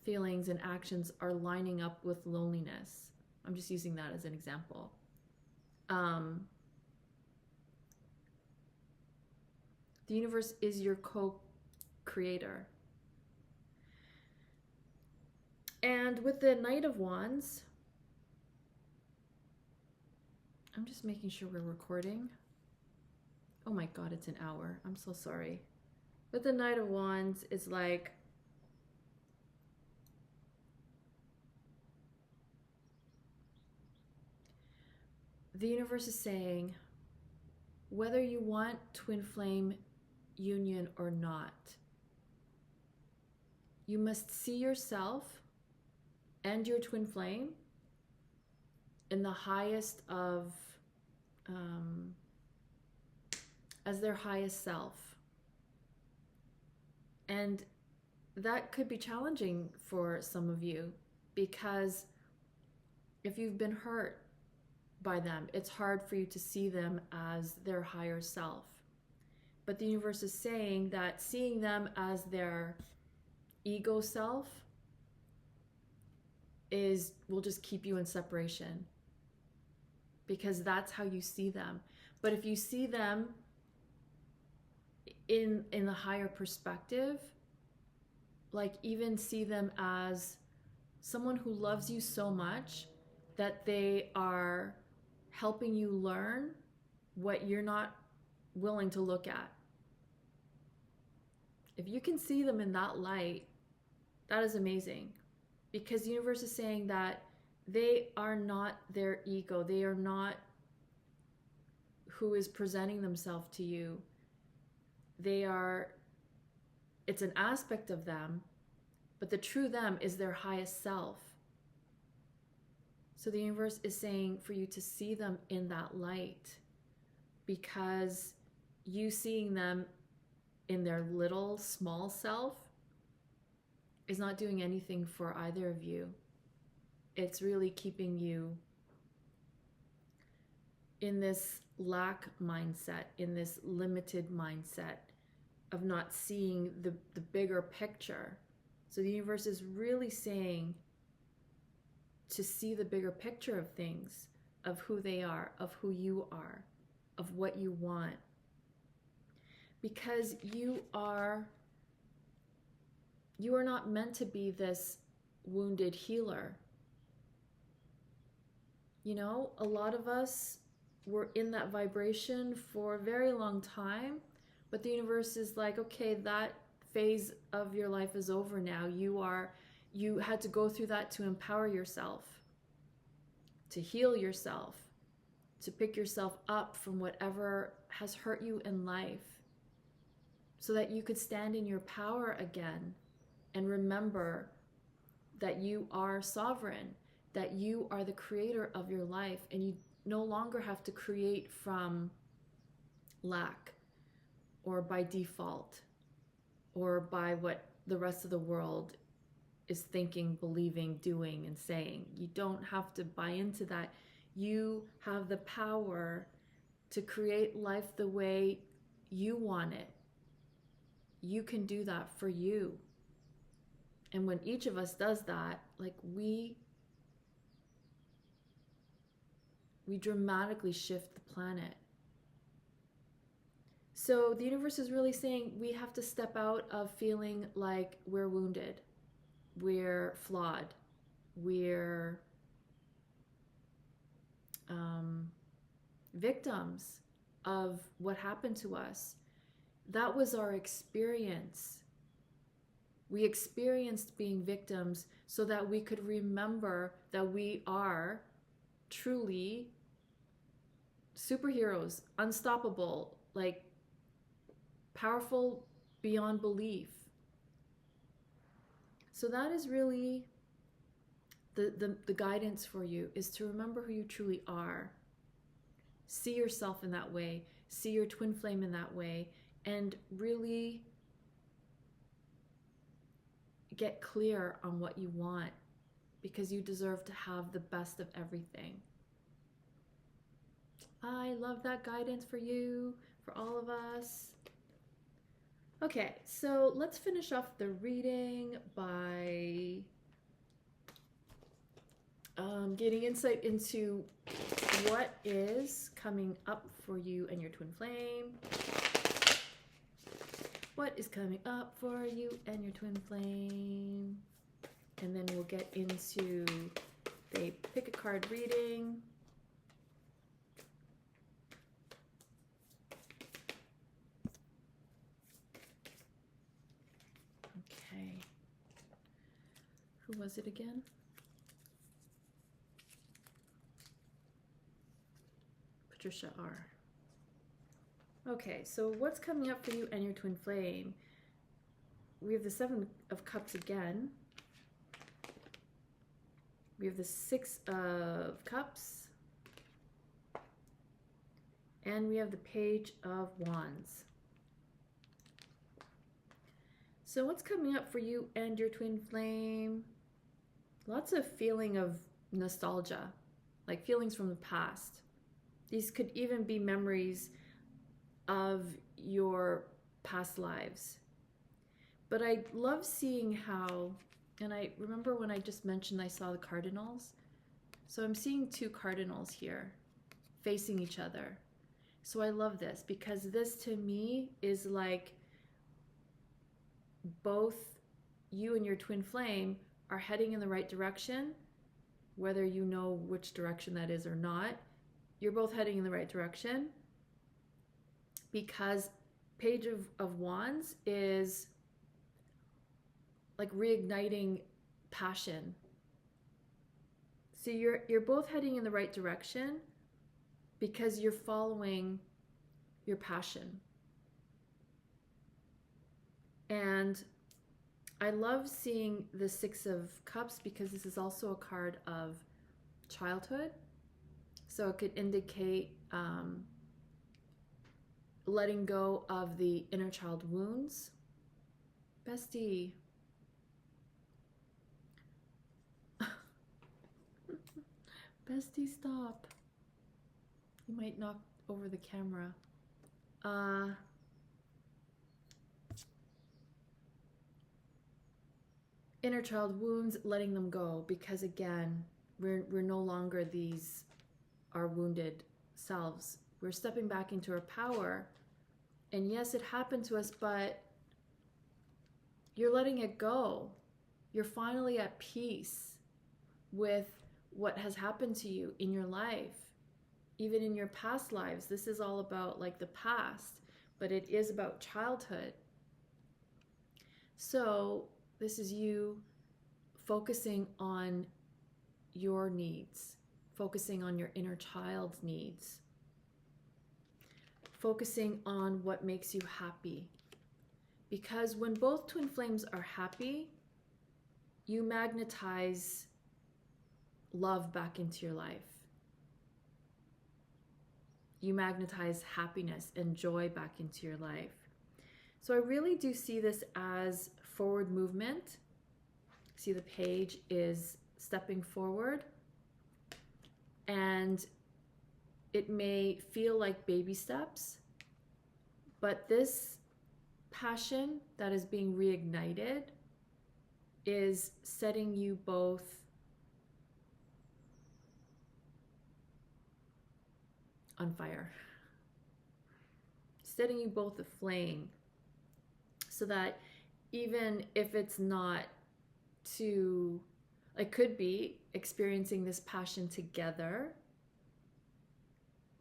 feelings, and actions are lining up with loneliness. I'm just using that as an example. The universe is your co-creator. And with the Knight of Wands, I'm just making sure we're recording. Oh my God, it's an hour. I'm so sorry. With the Knight of Wands, it's like, the universe is saying, whether you want twin flame union or not, you must see yourself and your twin flame in the highest of, as their highest self. And that could be challenging for some of you, because if you've been hurt by them, it's hard for you to see them as their higher self. But the universe is saying that seeing them as their ego self will just keep you in separation, because that's how you see them. But if you see them in the higher perspective, like even see them as someone who loves you so much that they are helping you learn what you're not willing to look at. If you can see them in that light, that is amazing, because the universe is saying that they are not their ego. They are not who is presenting themselves to you. They are, it's an aspect of them, but the true them is their highest self. So the universe is saying for you to see them in that light, because you seeing them in their little small self is not doing anything for either of you. It's really keeping you in this lack mindset, in this limited mindset of not seeing the bigger picture. So the universe is really saying to see the bigger picture of things, of who they are, of who you are, of what you want. Because you are not meant to be this wounded healer. You know, a lot of us were in that vibration for a very long time, but the universe is like, okay, that phase of your life is over now. You had to go through that to empower yourself, to heal yourself, to pick yourself up from whatever has hurt you in life, so that you could stand in your power again and remember that you are sovereign, that you are the creator of your life, and you no longer have to create from lack or by default or by what the rest of the world is thinking, believing, doing, and saying. You don't have to buy into that. You have the power to create life the way you want it. You can do that for you. And when each of us does that, like we dramatically shift the planet. So the universe is really saying we have to step out of feeling like we're wounded, we're flawed, we're victims of what happened to us. That was our experience. We experienced being victims so that we could remember that we are truly superheroes, unstoppable, like powerful beyond belief. So that is really the guidance for you, is to remember who you truly are. See yourself in that way. See your twin flame in that way. And really get clear on what you want, because you deserve to have the best of everything. I love that guidance for you, for all of us. Okay, so let's finish off the reading by Getting insight into what is coming up for you and your twin flame. What is coming up for you and your twin flame? And then we'll get into a pick a card reading. Okay. Who was it again? Patricia R. Okay, so what's coming up for you and your twin flame? We have the Seven of Cups again. We have the Six of Cups. And we have the Page of Wands. So what's coming up for you and your twin flame? Lots of feeling of nostalgia, like feelings from the past. These could even be memories of your past lives. But I love seeing how, and I remember when I just mentioned I saw the cardinals. So I'm seeing two cardinals here facing each other. So I love this because this to me is like both you and your twin flame are heading in the right direction, whether you know which direction that is or not. You're both heading in the right direction because Page of Wands is like reigniting passion. So you're both heading in the right direction because you're following your passion. And I love seeing the Six of Cups because this is also a card of childhood. So it could indicate letting go of the inner child wounds. Bestie. Bestie, stop. You might knock over the camera. Inner child wounds, letting them go, because again, we're no longer these our wounded selves. We're stepping back into our power. And yes, it happened to us, but you're letting it go. You're finally at peace with what has happened to you in your life, even in your past lives. This is all about like the past, but it is about childhood. So this is you focusing on your needs, focusing on your inner child's needs, focusing on what makes you happy. Because when both twin flames are happy, you magnetize love back into your life. You magnetize happiness and joy back into your life. So I really do see this as forward movement. See, the page is stepping forward, and it may feel like baby steps, but this passion that is being reignited is setting you both on fire, setting you both aflame, so that even if it's not to, it could be experiencing this passion together,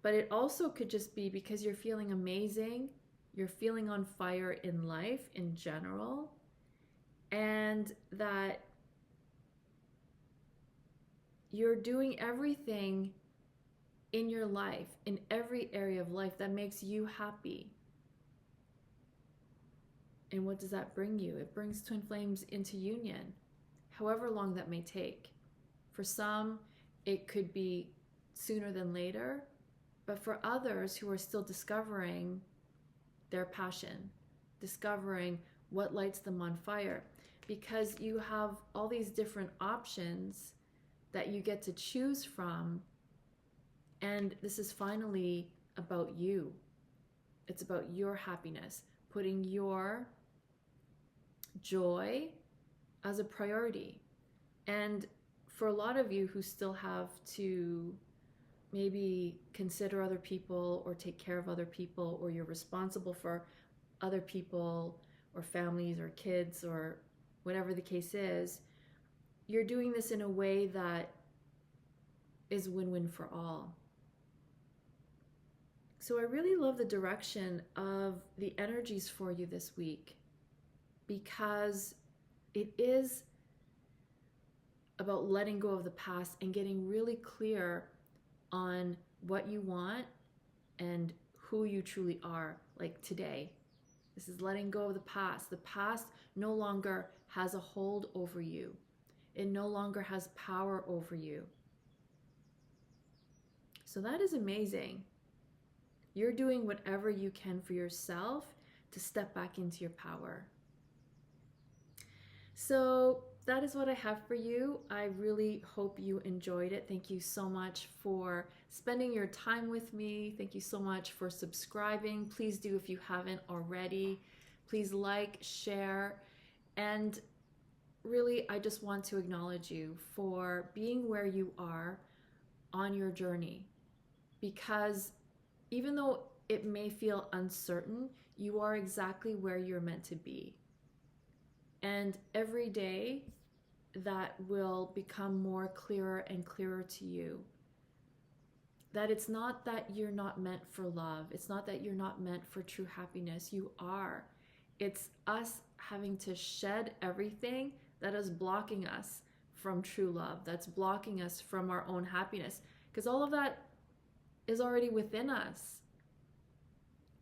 but it also could just be because you're feeling amazing, you're feeling on fire in life in general, and that you're doing everything in your life, in every area of life that makes you happy. And what does that bring you? It brings twin flames into union, however long that may take. For some, it could be sooner than later, but for others who are still discovering their passion, discovering what lights them on fire, because you have all these different options that you get to choose from. And this is finally about you. It's about your happiness, putting your joy as a priority. And for a lot of you who still have to maybe consider other people or take care of other people, or you're responsible for other people or families or kids or whatever the case is, you're doing this in a way that is win-win for all. So I really love the direction of the energies for you this week, because it is about letting go of the past and getting really clear on what you want and who you truly are, like today. This is letting go of the past. The past no longer has a hold over you. It no longer has power over you. So that is amazing. You're doing whatever you can for yourself to step back into your power. So that is what I have for you. I really hope you enjoyed it. Thank you so much for spending your time with me. Thank you so much for subscribing. Please do if you haven't already. Please like, share, and really, I just want to acknowledge you for being where you are on your journey, because even though it may feel uncertain, you are exactly where you're meant to be. And every day that will become more clearer and clearer to you, that it's not that you're not meant for love. It's not that you're not meant for true happiness. You are. It's us having to shed everything that is blocking us from true love, that's blocking us from our own happiness, because all of that is already within us.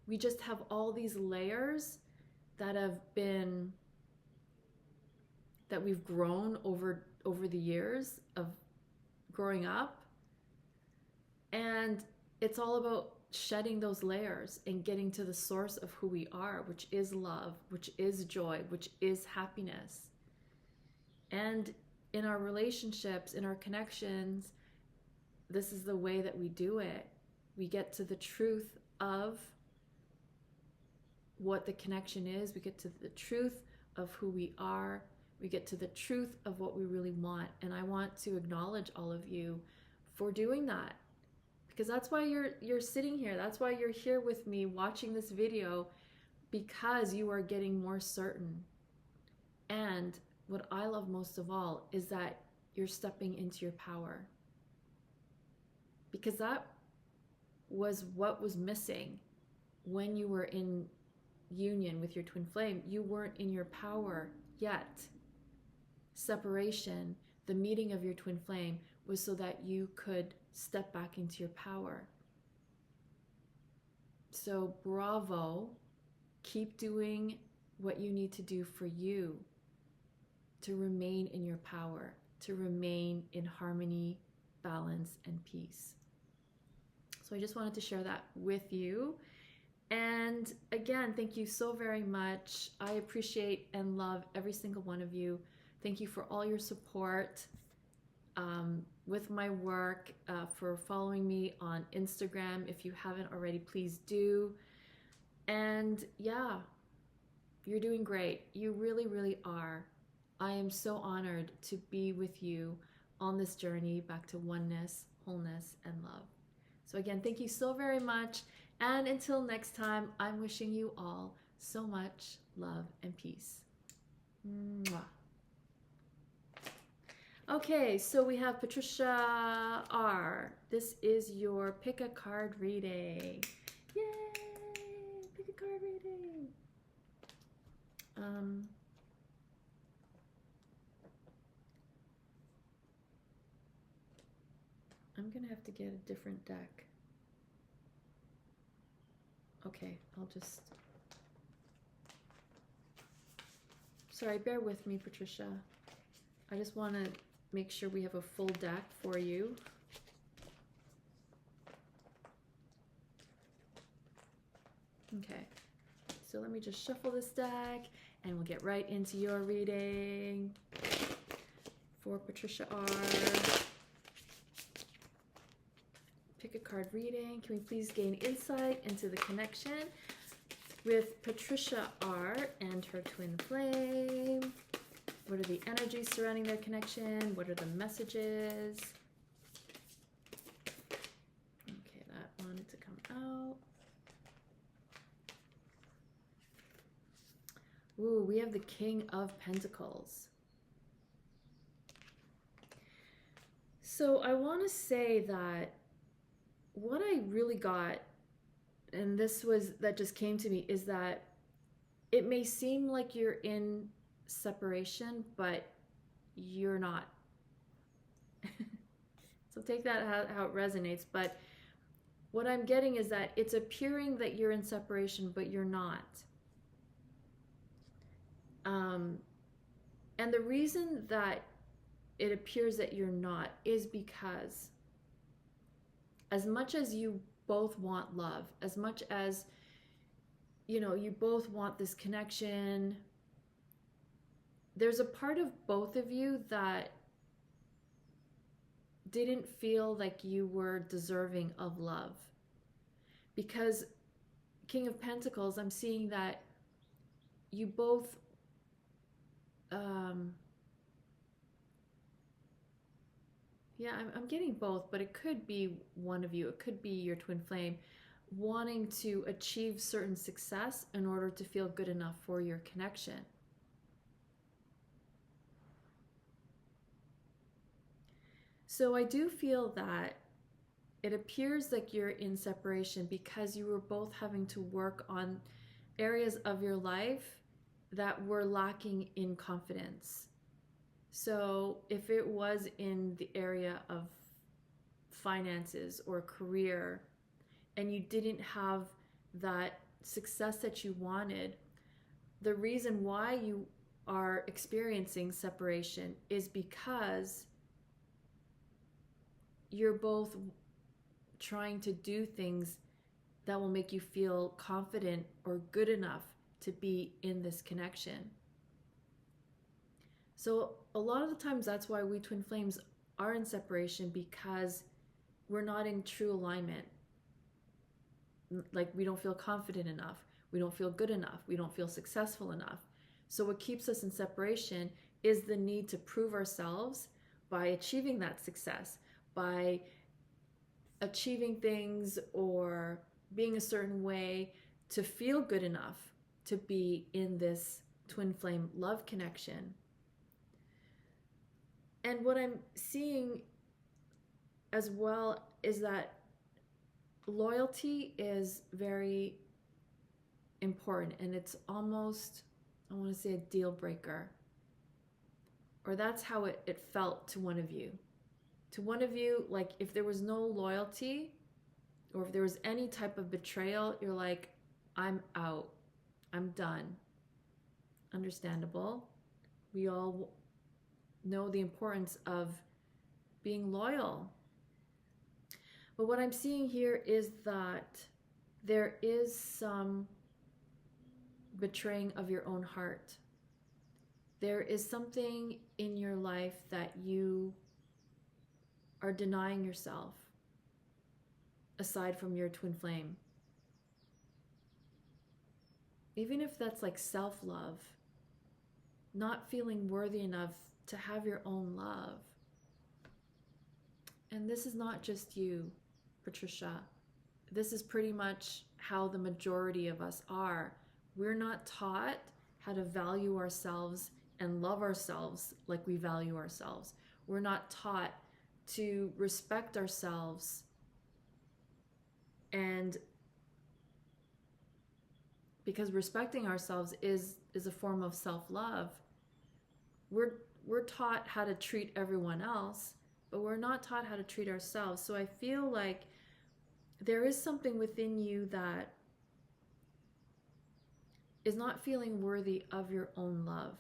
We just have all these layers that we've grown over the years of growing up, and it's all about shedding those layers and getting to the source of who we are, which is love, which is joy, which is happiness. And in our relationships, in our connections, this is the way that we do it. We get to the truth of what the connection is. We get to the truth of who we are. We get to the truth of what we really want. And I want to acknowledge all of you for doing that, because that's why you're sitting here. That's why you're here with me watching this video, because you are getting more certain. And what I love most of all is that you're stepping into your power, because that was what was missing when you were in union with your twin flame. You weren't in your power yet. Separation, the meeting of your twin flame, was so that you could step back into your power. So bravo, keep doing what you need to do for you to remain in your power, to remain in harmony, balance, and peace. So I just wanted to share that with you. And again, thank you so very much. I appreciate and love every single one of you. Thank you for all your support with my work, for following me on Instagram. If you haven't already, please do. And yeah, you're doing great. You really, really are. I am so honored to be with you on this journey back to oneness, wholeness, and love. So again, thank you so very much. And until next time, I'm wishing you all so much love and peace. Mwah. Okay, so we have Patricia R. This is your pick a card reading. Yay! Pick a card reading. I'm gonna have to get a different deck. Okay, I'll just... Sorry, bear with me, Patricia. I just want to make sure we have a full deck for you. Okay, so let me just shuffle this deck and we'll get right into your reading for Patricia R. Pick a card reading. Can we please gain insight into the connection with Patricia R. and her twin flame? What are the energies surrounding their connection? What are the messages? Okay, that wanted to come out. Ooh, we have the King of Pentacles. So I want to say that what I really got, and that just came to me, is that it may seem like you're in separation, but you're not. So take that how it resonates. But what I'm getting is that it's appearing that you're in separation, but you're not. And the reason that it appears that you're not is because as much as you both want love, as much as, you know, you both want this connection, there's a part of both of you that didn't feel like you were deserving of love. Because King of Pentacles, I'm seeing that you both I'm getting both, but it could be one of you. It could be your twin flame wanting to achieve certain success in order to feel good enough for your connection. So I do feel that it appears like you're in separation because you were both having to work on areas of your life that were lacking in confidence. So if it was in the area of finances or career, and you didn't have that success that you wanted, the reason why you are experiencing separation is because you're both trying to do things that will make you feel confident or good enough to be in this connection. So a lot of the times that's why we twin flames are in separation, because we're not in true alignment. Like, we don't feel confident enough. We don't feel good enough. We don't feel successful enough. So what keeps us in separation is the need to prove ourselves by achieving that success, by achieving things or being a certain way to feel good enough to be in this twin flame love connection. And what I'm seeing as well is that loyalty is very important, and it's almost, I want to say, a deal breaker. Or that's how it felt to one of you. To one of you, like, if there was no loyalty, or if there was any type of betrayal, you're like, I'm out. I'm done. Understandable. We all know the importance of being loyal. But what I'm seeing here is that there is some betraying of your own heart. There is something in your life that you are denying yourself, aside from your twin flame. Even if that's like self-love, not feeling worthy enough to have your own love. And this is not just you, Patricia. This is pretty much how the majority of us are. We're not taught how to value ourselves and love ourselves like we value ourselves. We're not taught to respect ourselves, and because respecting ourselves is a form of self-love, we're taught how to treat everyone else, but we're not taught how to treat ourselves. So I feel like there is something within you that is not feeling worthy of your own love,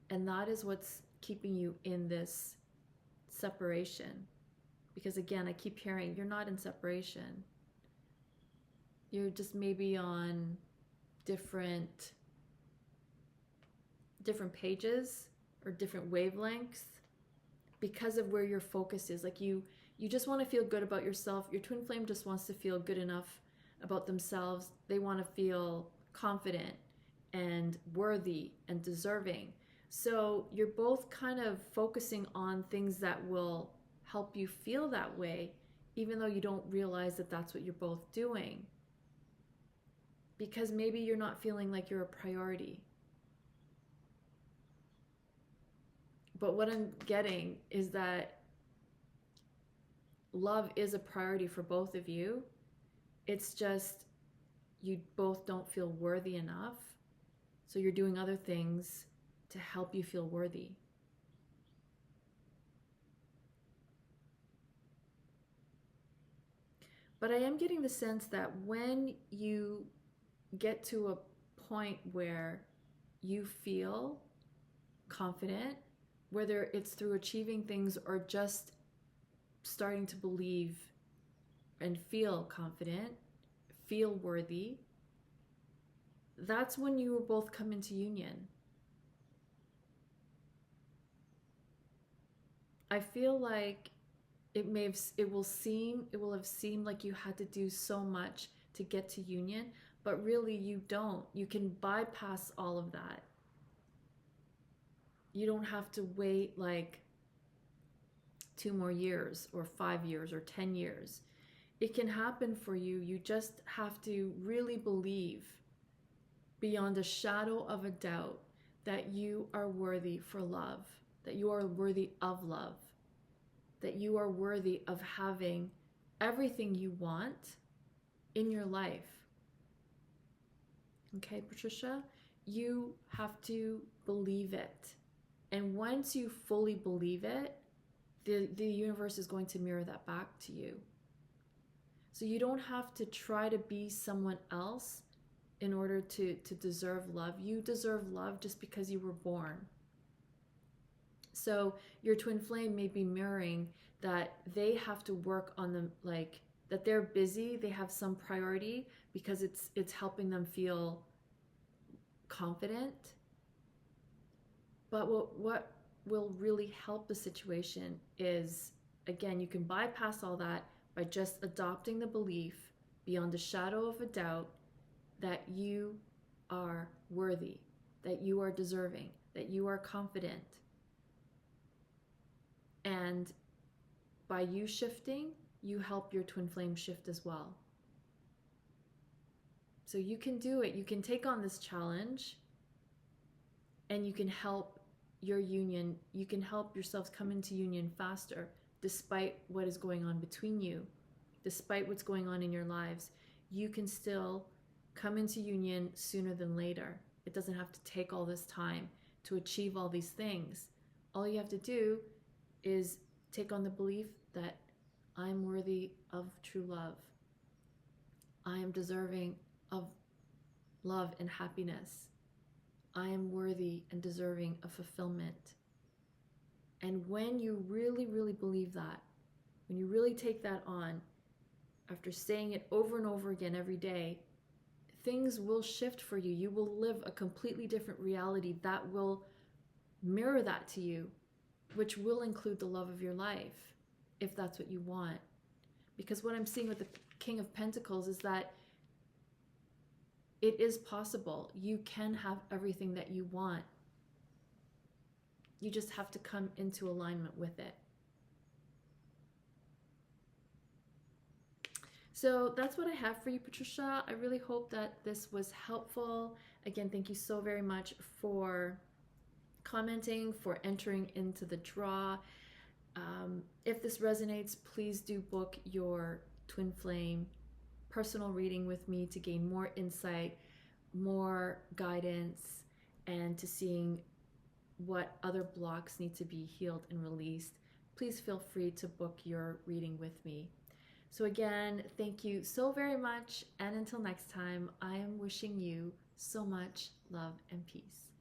and that is what's keeping you in this separation. Because again, I keep hearing you're not in separation. You're just maybe on different pages or different wavelengths because of where your focus is. Like you just want to feel good about yourself. Your twin flame just wants to feel good enough about themselves. They want to feel confident and worthy and deserving. So you're both kind of focusing on things that will help you feel that way, even though you don't realize that that's what you're both doing. Because maybe you're not feeling like you're a priority. But what I'm getting is that love is a priority for both of you. It's just you both don't feel worthy enough. So you're doing other things to help you feel worthy. But I am getting the sense that when you get to a point where you feel confident, whether it's through achieving things or just starting to believe and feel confident, feel worthy, that's when you will both come into union. I feel like it will have seemed like you had to do so much to get to union, but really you don't. You can bypass all of that. You don't have to wait like 2 more years or 5 years or 10 years. It can happen for you. You just have to really believe beyond a shadow of a doubt that you are worthy for love, that you are worthy of love, that you are worthy of having everything you want in your life. Okay, Patricia, you have to believe it. And once you fully believe it, the universe is going to mirror that back to you. So you don't have to try to be someone else in order to deserve love. You deserve love just because you were born. So your twin flame may be mirroring that they have to work on them, like that they're busy, they have some priority because it's helping them feel confident. But what will really help the situation is, again, you can bypass all that by just adopting the belief beyond a shadow of a doubt that you are worthy, that you are deserving, that you are confident. And by you shifting, you help your twin flame shift as well. So you can do it. You can take on this challenge and you can help your union. You can help yourselves come into union faster despite what is going on between you, despite what's going on in your lives. You can still come into union sooner than later. It doesn't have to take all this time to achieve all these things. All you have to do is take on the belief that I'm worthy of true love. I am deserving of love and happiness. I am worthy and deserving of fulfillment. And when you really, really believe that, when you really take that on, after saying it over and over again every day, things will shift for you. You will live a completely different reality that will mirror that to you, which will include the love of your life, if that's what you want. Because what I'm seeing with the King of Pentacles is that it is possible. You can have everything that you want. You just have to come into alignment with it. So that's what I have for you, Patricia. I really hope that this was helpful. Again, thank you so very much for commenting, for entering into the draw. If this resonates, please do book your twin flame personal reading with me to gain more insight, more guidance, and to seeing what other blocks need to be healed and released. Please feel free to book your reading with me. So again, thank you so very much, and until next time, I am wishing you so much love and peace.